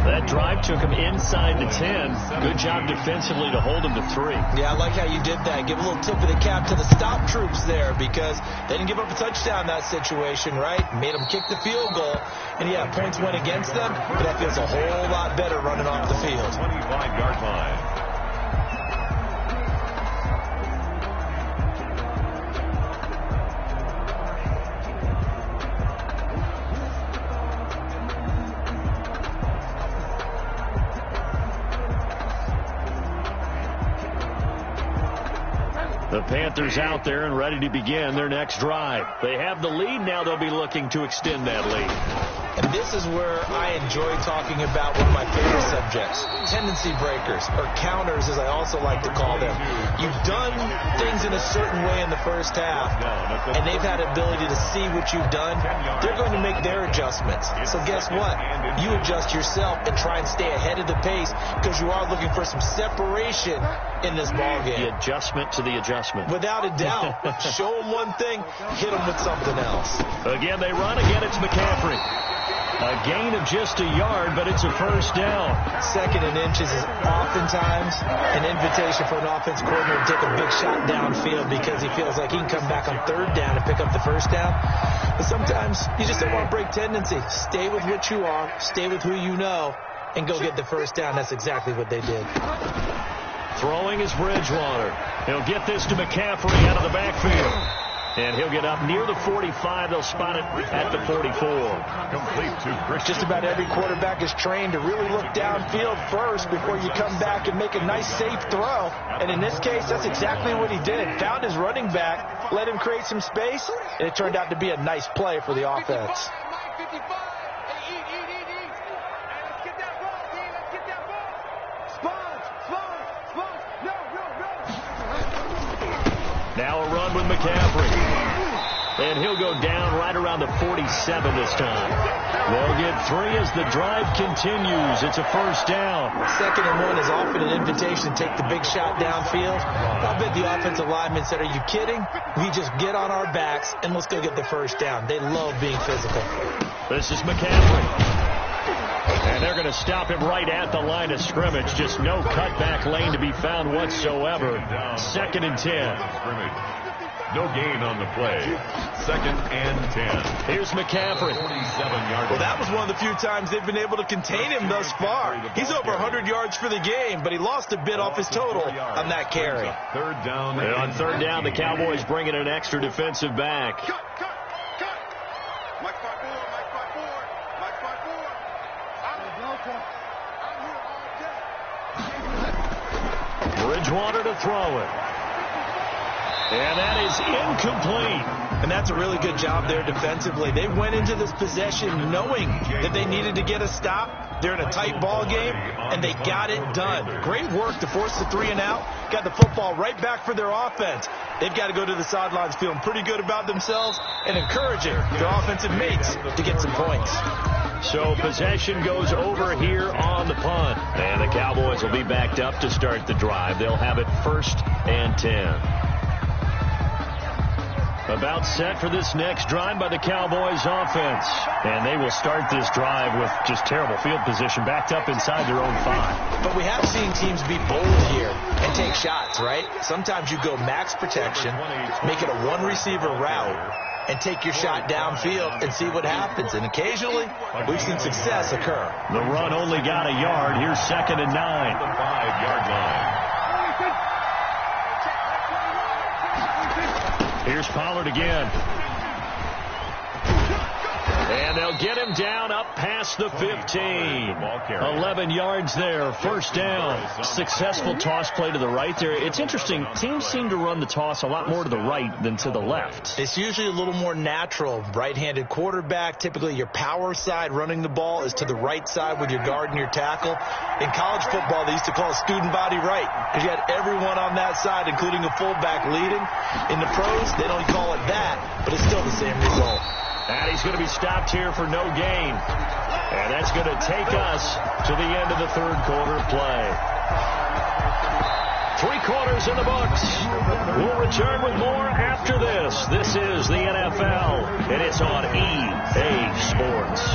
That drive took him inside the 10. Good job defensively to hold him to 3. Yeah, I like how you did that. Give a little tip of the cap to the stop troops there, because they didn't give up a touchdown in that situation, right? Made them kick the field goal, and yeah, points went against them, but that feels a whole lot better running off the field. 25-yard line. The Panthers out there and ready to begin their next drive. They have the lead now. They'll be looking to extend that lead. And this is where I enjoy talking about one of my favorite subjects, tendency breakers, or counters as I also like to call them. You've done things in a certain way in the first half, and they've had ability to see what you've done. They're going to make their adjustments. So guess what? You adjust yourself and try and stay ahead of the pace, because you are looking for some separation in this ballgame. The adjustment to the adjustment. Without a doubt. Show them one thing, hit them with something else. Again, they run. Again, it's McCaffrey. A gain of just a yard, but it's a first down. Second and inches is oftentimes an invitation for an offense coordinator to take a big shot downfield because he feels like he can come back on third down and pick up the first down. But sometimes you just don't want to break tendency. Stay with what you are, stay with who you know, and go get the first down. That's exactly what they did. Throwing is Bridgewater. He'll get this to McCaffrey out of the backfield. And he'll get up near the 45. They'll spot it at the 44. Complete to Christian. Just about every quarterback is trained to really look downfield first before you come back and make a nice, safe throw. And in this case, that's exactly what he did. Found his running back, let him create some space, and it turned out to be a nice play for the offense. Spot with McCaffrey. And he'll go down right around the 47 this time. They'll get 3 as the drive continues. It's a first down. 2nd and 1 is often an invitation to take the big shot downfield. I bet the offensive linemen said, are you kidding? We just get on our backs and let's go get the first down. They love being physical. This is McCaffrey. And they're going to stop him right at the line of scrimmage. Just no cutback lane to be found whatsoever. 2nd and 10. No gain on the play. 2nd and 10. Here's McCaffrey. 47-yard. Well, that was one of the few times they've been able to contain him thus far. He's over 100 yards for the game, but he lost a bit off his total on that carry. 3rd down. And on 3rd down, the Cowboys bring in an extra defensive back. Cut. Mike 5-4. Mike 5-4. I'm here all day. Bridgewater to throw it. And that is incomplete. And that's a really good job there defensively. They went into this possession knowing that they needed to get a stop. They're in a tight ball game, and they got it done. Great work to force the 3 and out. Got the football right back for their offense. They've got to go to the sidelines feeling pretty good about themselves and encouraging their offensive mates to get some points. So possession goes over here on the punt. And the Cowboys will be backed up to start the drive. They'll have it 1st and 10. About set for this next drive by the Cowboys offense. And they will start this drive with just terrible field position, backed up inside their own 5. But we have seen teams be bold here and take shots, right? Sometimes you go max protection, make it a 1-receiver route, and take your shot downfield and see what happens. And occasionally, we've seen success occur. The run only got a yard. Here's 2nd and 9. The 5-yard line. Here's Pollard again. And they'll get him down up past the 15. 11 yards there. 1st down. Successful toss play to the right there. It's interesting. Teams seem to run the toss a lot more to the right than to the left. It's usually a little more natural. Right-handed quarterback, typically your power side running the ball is to the right side with your guard and your tackle. In college football, they used to call it student body right, because you had everyone on that side, including a fullback leading. In the pros, they don't call it that, but it's still the same result. And he's going to be stopped here for no gain. And that's going to take us to the end of the 3rd quarter play. 3 quarters in the books. We'll return with more after this. This is the NFL, and it's on EA Sports.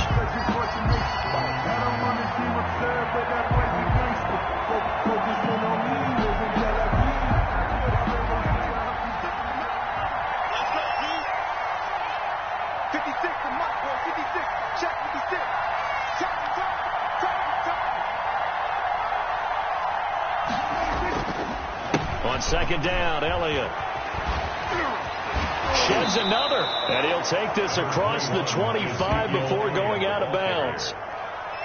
On 2nd down, Elliott sheds another, and he'll take this across the 25 before going out of bounds.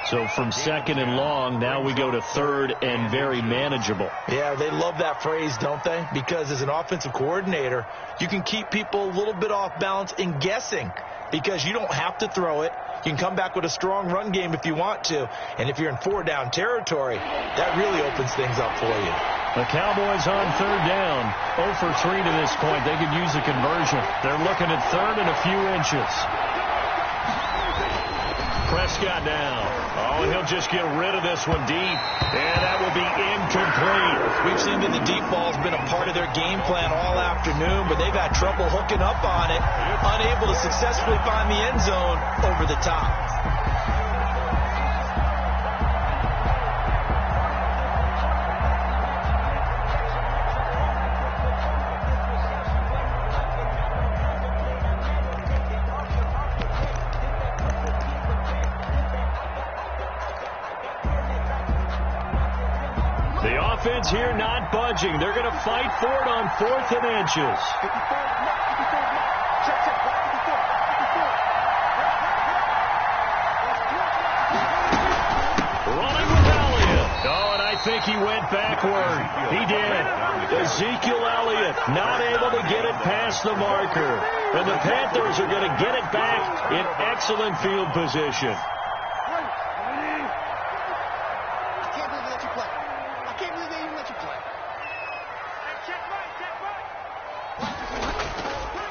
So from 2nd and long, now we go to 3rd and very manageable. Yeah, they love that phrase, don't they? Because as an offensive coordinator, you can keep people a little bit off balance and guessing, because you don't have to throw it. You can come back with a strong run game if you want to. And if you're in 4-down territory, that really opens things up for you. The Cowboys on 3rd down. 0 for 3 to this point. They could use a conversion. They're looking at 3rd and a few inches. Prescott now. Oh, and he'll just get rid of this one deep. And that will be incomplete. We've seen that the deep ball's been a part of their game plan all afternoon, but they've had trouble hooking up on it, unable to successfully find the end zone over the top. Offense here not budging. They're going to fight for it on 4th and inches. Running with Elliott. Oh, and I think he went backward. He did. Ezekiel Elliott not able to get it past the marker. And the Panthers are going to get it back in excellent field position.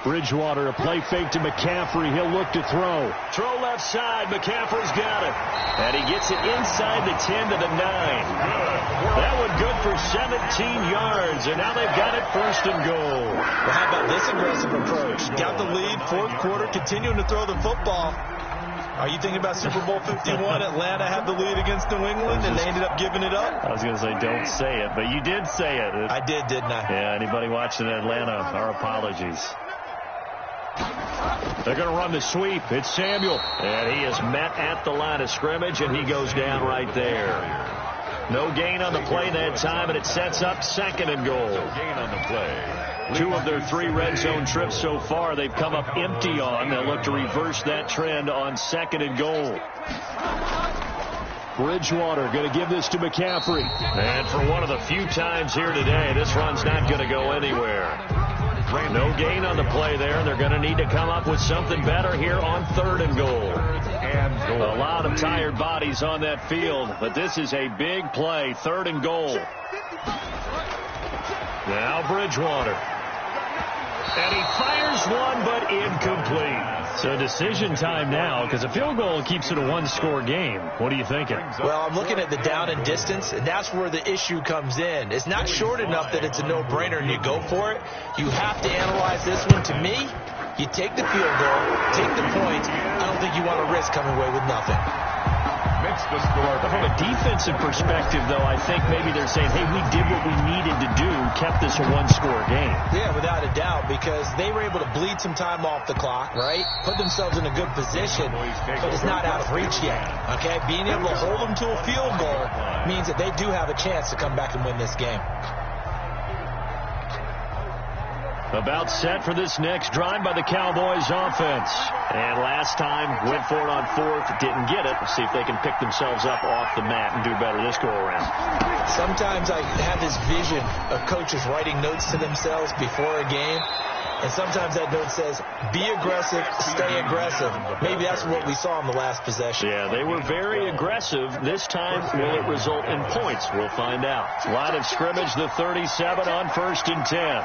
Bridgewater, a play fake to McCaffrey. He'll look to throw. Throw left side. McCaffrey's got it. And he gets it inside the 10 to the 9. That one good for 17 yards. And now they've got it first and goal. Well, how about this aggressive approach? Got the lead, fourth quarter, continuing to throw the football. Are you thinking about Super Bowl 51? Atlanta had the lead against New England, and they ended up giving it up? I was going to say, don't say it, but you did say it. I did, didn't I? Yeah, anybody watching Atlanta, our apologies. They're going to run the sweep. It's Samuel. And he is met at the line of scrimmage, and he goes down right there. No gain on the play that time, and it sets up second and goal. No gain on the play. 2 of their 3 red zone trips so far they've come up empty on. They'll look to reverse that trend on second and goal. Bridgewater going to give this to McCaffrey. And for one of the few times here today, this run's not going to go anywhere. No gain on the play there, and they're going to need to come up with something better here on third and goal. A lot of tired bodies on that field, but this is a big play, third and goal. Now Bridgewater. And he fires one, but incomplete. So decision time now, because a field goal keeps it a one-score game. What are you thinking? Well, I'm looking at the down and distance, and that's where the issue comes in. It's not short enough that it's a no-brainer and you go for it. You have to analyze this one. To me, you take the field goal, take the points. I don't think you want to risk coming away with nothing. The score. From a defensive perspective, though, I think maybe they're saying, hey, we did what we needed to do, kept this a one-score game. Yeah, without a doubt, because they were able to bleed some time off the clock, right? Put themselves in a good position, but it's not out of reach yet, okay? Being able to hold them to a field goal means that they do have a chance to come back and win this game. About set for this next drive by the Cowboys offense. And last time, went for it on fourth, didn't get it. Let's see if they can pick themselves up off the mat and do better this go-around. Sometimes I have this vision of coaches writing notes to themselves before a game, and sometimes that note says, be aggressive, stay aggressive. Maybe that's what we saw in the last possession. Yeah, they were very aggressive. This time, will it result in points? We'll find out. Line of scrimmage, the 37 on 1st and 10.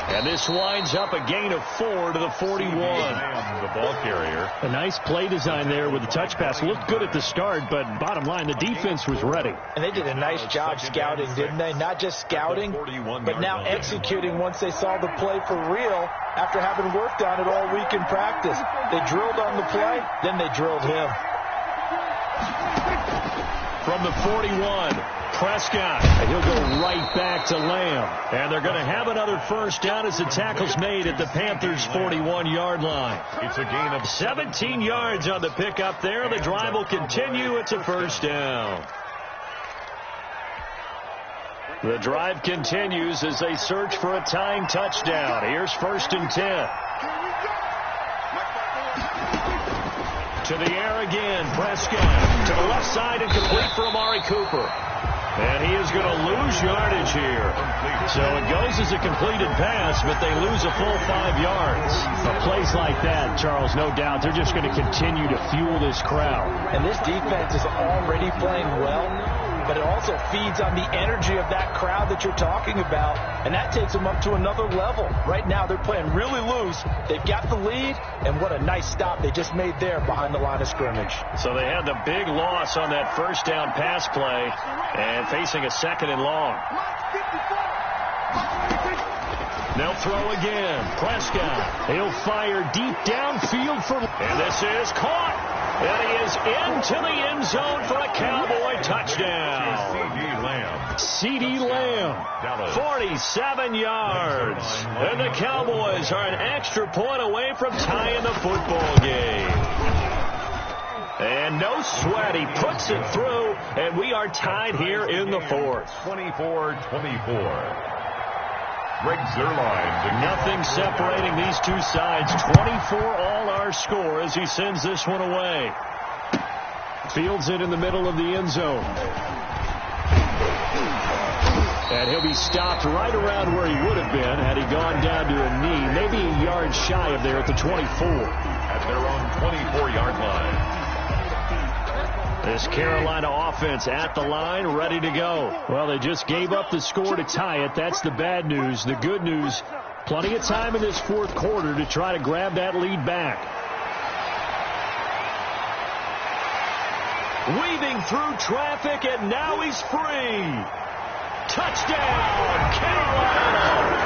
And this winds up a gain of 4 to the 41. The ball carrier. A nice play design there with the touch pass. Looked good at the start, but bottom line, the defense was ready. And they did a nice job scouting, didn't they? Not just scouting, but now executing once they saw the play for real after having worked on it all week in practice. They drilled on the play, then they drilled him. From the 41, Prescott. He'll go right back to Lamb. And they're going to have another first down as the tackle's made at the Panthers' 41-yard line. It's a gain of 17 yards on the pickup there. The drive will continue. It's a first down. The drive continues as they search for a tying touchdown. Here's 1st and 10. To the air again, Prescott. To the left side and complete for Amari Cooper. And he is going to lose yardage here. So it goes as a completed pass, but they lose a full 5 yards. Plays like that, Charles, no doubt, they're just going to continue to fuel this crowd. And this defense is already playing well, but it also feeds on the energy of that crowd that you're talking about, and that takes them up to another level. Right now, they're playing really loose. They've got the lead, and what a nice stop they just made there behind the line of scrimmage. So they had the big loss on that first down pass play, and facing a 2nd and long. They'll throw again. Prescott. He'll fire deep downfield for... And this is caught. And he is into the end zone for a Cowboy touchdown. CeeDee Lamb, 47 yards. And the Cowboys are an extra point away from tying the football game. And no sweat. He puts it through, and we are tied here in the 4th. 24-24. Greg Zuerlein. Nothing separating these two sides. 24 all our score as he sends this one away. Fields it in the middle of the end zone. And he'll be stopped right around where he would have been had he gone down to a knee. Maybe a yard shy of there at the 24. At their own 24-yard line. This Carolina offense at the line, ready to go. Well, they just gave up the score to tie it. That's the bad news. The good news, plenty of time in this fourth quarter to try to grab that lead back. Weaving through traffic, and now he's free. Touchdown, Carolina!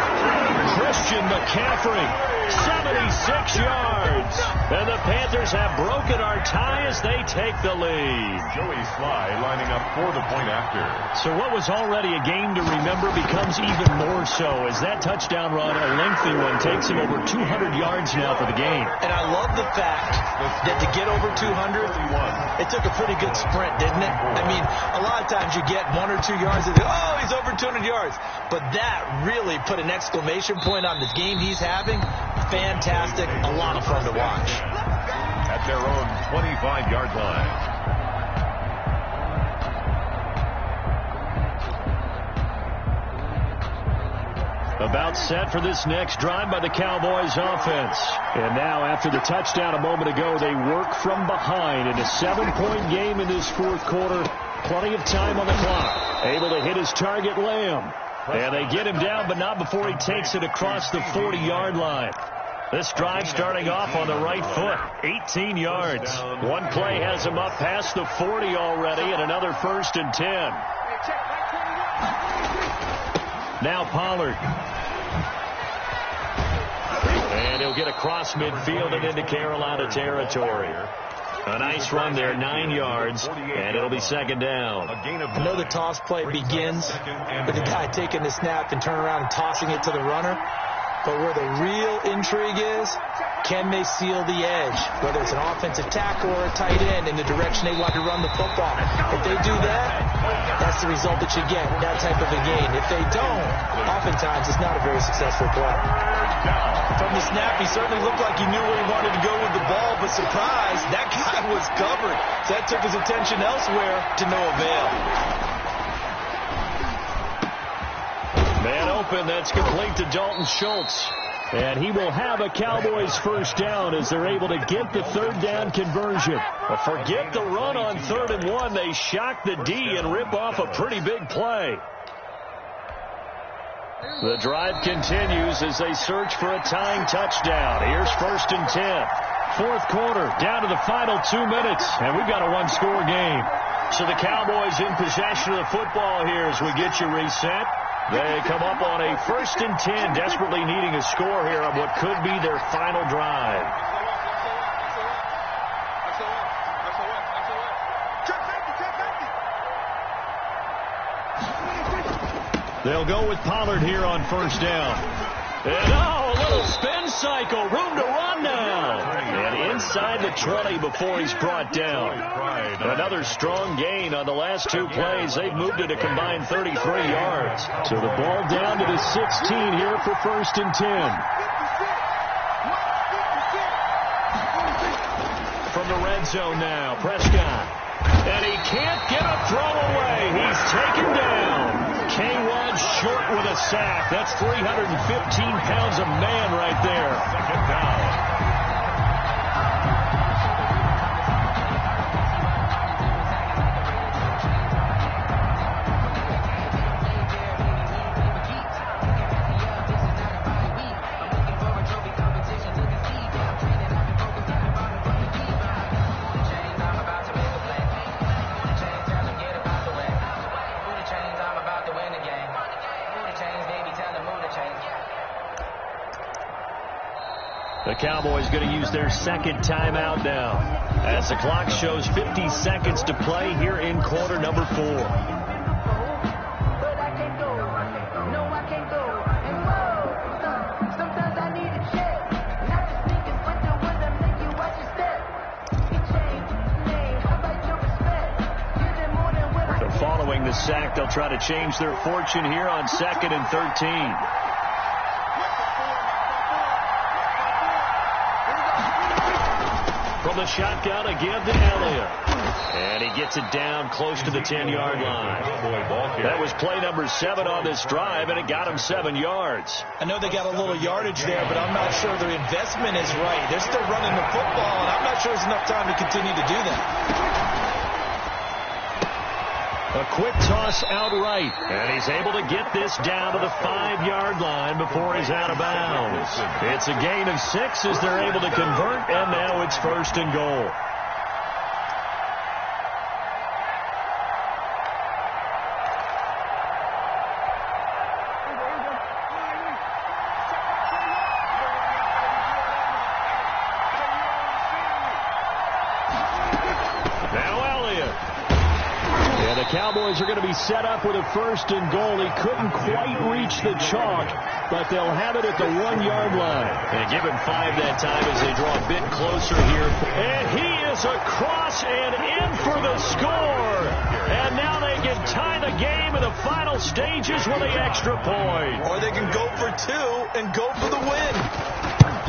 Christian McCaffrey, 76 yards. And the Panthers have broken our tie as they take the lead. Joey Sly lining up for the point after. So what was already a game to remember becomes even more so as that touchdown run, a lengthy one, takes him over 200 yards now for the game. And I love the fact that to get over 200, it took a pretty good sprint, didn't it? I mean, a lot of times you get 1 or 2 yards and oh, he's over 200 yards. But that really put an exclamation point on the game he's having. Fantastic. A lot of fun to watch. At their own 25-yard line. About set for this next drive by the Cowboys offense. And now after the touchdown a moment ago, they work from behind in a 7-point game in this fourth quarter. Plenty of time on the clock. Able to hit his target, Lamb. And they get him down, but not before he takes it across the 40-yard line. This drive starting off on the right foot. 18 yards. One play has him up past the 40 already, and another 1st and 10. Now Pollard. And he'll get across midfield and into Carolina territory. A nice run there, 9 yards, and it'll be 2nd down. I know the toss play begins with the guy taking the snap and turning around and tossing it to the runner. But where the real intrigue is, can they seal the edge? Whether it's an offensive tackle or a tight end in the direction they want to run the football. If they do that, that's the result that you get, that type of a game. If they don't, oftentimes it's not a very successful play. From the snap, he certainly looked like he knew where he wanted to go with the ball, but surprise, that guy was covered. That took his attention elsewhere to no avail. Man open, that's complete to Dalton Schultz. And he will have a Cowboys 1st down as they're able to get the 3rd down conversion. But forget the run on 3rd and 1. They shock the D and rip off a pretty big play. The drive continues as they search for a tying touchdown. Here's 1st and 10. Fourth quarter, down to the final 2 minutes, and we've got a one-score game. So the Cowboys in possession of the football here as we get you reset. They come up on a 1st and 10, desperately needing a score here on what could be their final drive. They'll go with Pollard here on 1st down. And a little spin cycle, room to run now. And inside the 20 before he's brought down. Another strong gain on the last 2 plays. They've moved it a combined 33 yards. So the ball down to the 16 here for 1st and 10. From the red zone now, Prescott. And he can't get a throw away. He's taken down. K-Rod short with a sack. That's 315 pounds of man right there. 2nd down. The Cowboys going to use their 2nd timeout now as the clock shows 50 seconds to play here in quarter number 4. So following the sack, they'll try to change their fortune here on 2nd and 13. From the shotgun again to Elliott. And he gets it down close to the 10-yard line. That was play number 7 on this drive, and it got him 7 yards. I know they got a little yardage there, but I'm not sure their investment is right. They're still running the football, and I'm not sure there's enough time to continue to do that. A quick toss outright, and he's able to get this down to the 5-yard line before he's out of bounds. It's a gain of 6 as they're able to convert, and now it's 1st and goal. Cowboys are going to be set up with a 1st and goal. He couldn't quite reach the chalk, but they'll have it at the 1-yard line. And give him 5 that time as they draw a bit closer here. And he is across and in for the score. And now they can tie the game in the final stages with the extra point. Or they can go for 2 and go for the win.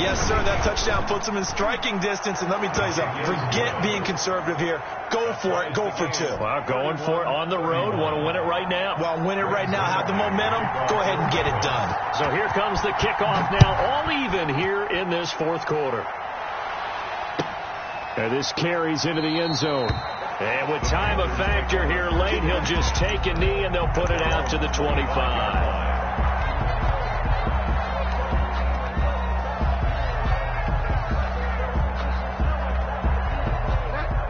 Yes, sir, that touchdown puts them in striking distance. And let me tell you something, forget being conservative here. Go for it. Go for 2. Well, going for it on the road. Want to win it right now? Well, win it right now. Have the momentum. Go ahead and get it done. So here comes the kickoff now. All even here in this 4th quarter. And this carries into the end zone. And with time a factor here late, he'll just take a knee and they'll put it out to the 25.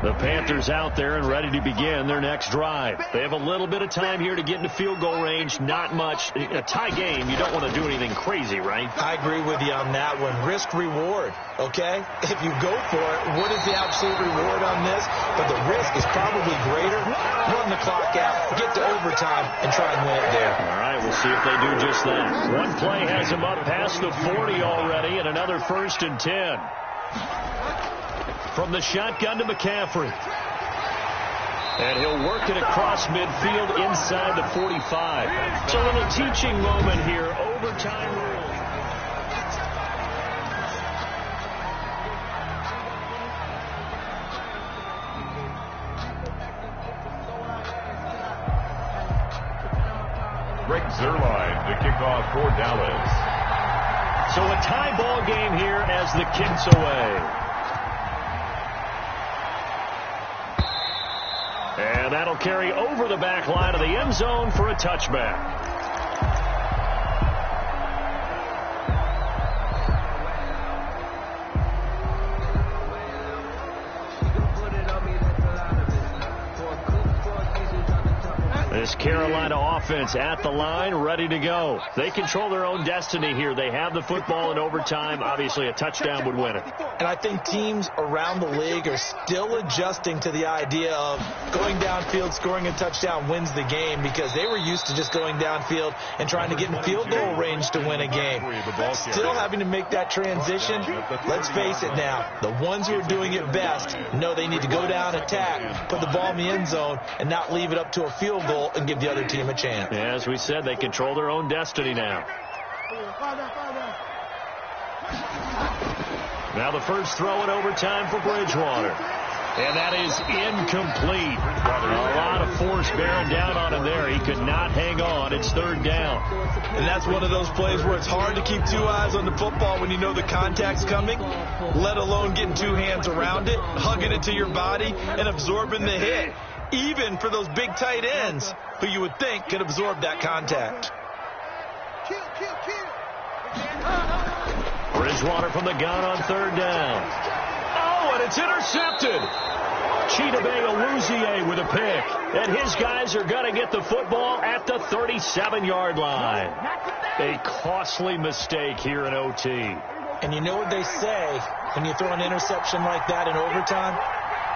The Panthers out there and ready to begin their next drive. They have a little bit of time here to get into field goal range. Not much. A tie game, you don't want to do anything crazy, right? I agree with you on that one. Risk reward, okay? If you go for it, what is the absolute reward on this? But the risk is probably greater. Run the clock out, get to overtime, and try and win it there. All right, we'll see if they do just that. One play has them up past the 40 already, and another 1st and 10. From the shotgun to McCaffrey. And he'll work it across midfield inside the 45. It's a little teaching moment here. Overtime rule. Greg Zuerlein to kick off for Dallas. So a tie ball game here as the kick's away. And that'll carry over the back line of the end zone for a touchback. This Carolina offense at the line, ready to go. They control their own destiny here. They have the football in overtime. Obviously, a touchdown would win it. And I think teams around the league are still adjusting to the idea of going downfield, scoring a touchdown wins the game, because they were used to just going downfield and trying to get in field goal range to win a game. Still having to make that transition. Let's face it now, the ones who are doing it best know they need to go down, attack, put the ball in the end zone, and not leave it up to a field goal and give the other team a chance. Yeah, as we said, they control their own destiny now. Now the first throw in overtime for Bridgewater. And that is incomplete. A lot of force bearing down on him there. He could not hang on. It's 3rd down. And that's one of those plays where it's hard to keep 2 eyes on the football when you know the contact's coming, let alone getting 2 hands around it, hugging it to your body, and absorbing the hit. Even for those big tight ends who you would think could absorb that contact. Bridgewater from the gun on 3rd down. Oh, and it's intercepted. Chidobe Awuzie with a pick. And his guys are going to get the football at the 37-yard line. A costly mistake here in OT. And you know what they say when you throw an interception like that in overtime?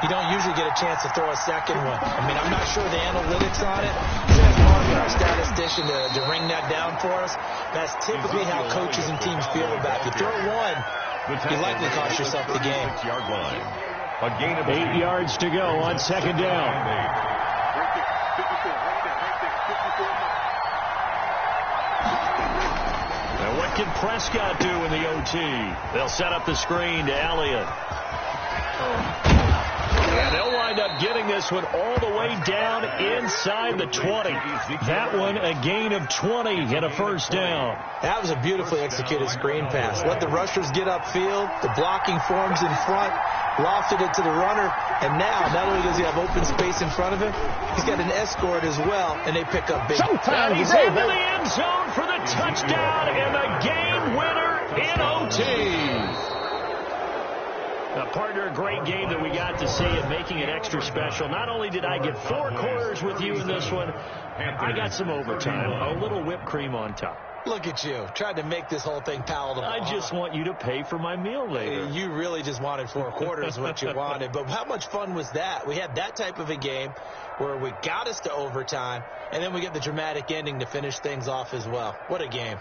You don't usually get a chance to throw a second one. I mean, I'm not sure the analytics on it. Jeff Marvin, our statistician, to ring that down for us. That's typically how coaches and teams feel about it. If you throw one, you likely cost yourself the game. A gain of 8 yards to go on 2nd down. And what can Prescott do in the OT? They'll set up the screen to Elliott. And they'll wind up getting this one all the way down inside the 20. That one a gain of 20 and a first down. That was a beautifully executed screen pass. Let the rushers get upfield. The blocking forms in front. Lofted it to the runner. And now, not only does he have open space in front of him, he's got an escort as well, and they pick up big. And he's into the end zone for the touchdown and the game winner in OT. Partner, a great game that we got to see and making it extra special. Not only did I get 4 quarters with you in this one, I got some overtime, a little whipped cream on top. Look at you, tried to make this whole thing palatable. I just want you to pay for my meal later. You really just wanted 4 quarters, what you wanted. But how much fun was that? We had that type of a game where we got us to overtime, and then we get the dramatic ending to finish things off as well. What a game.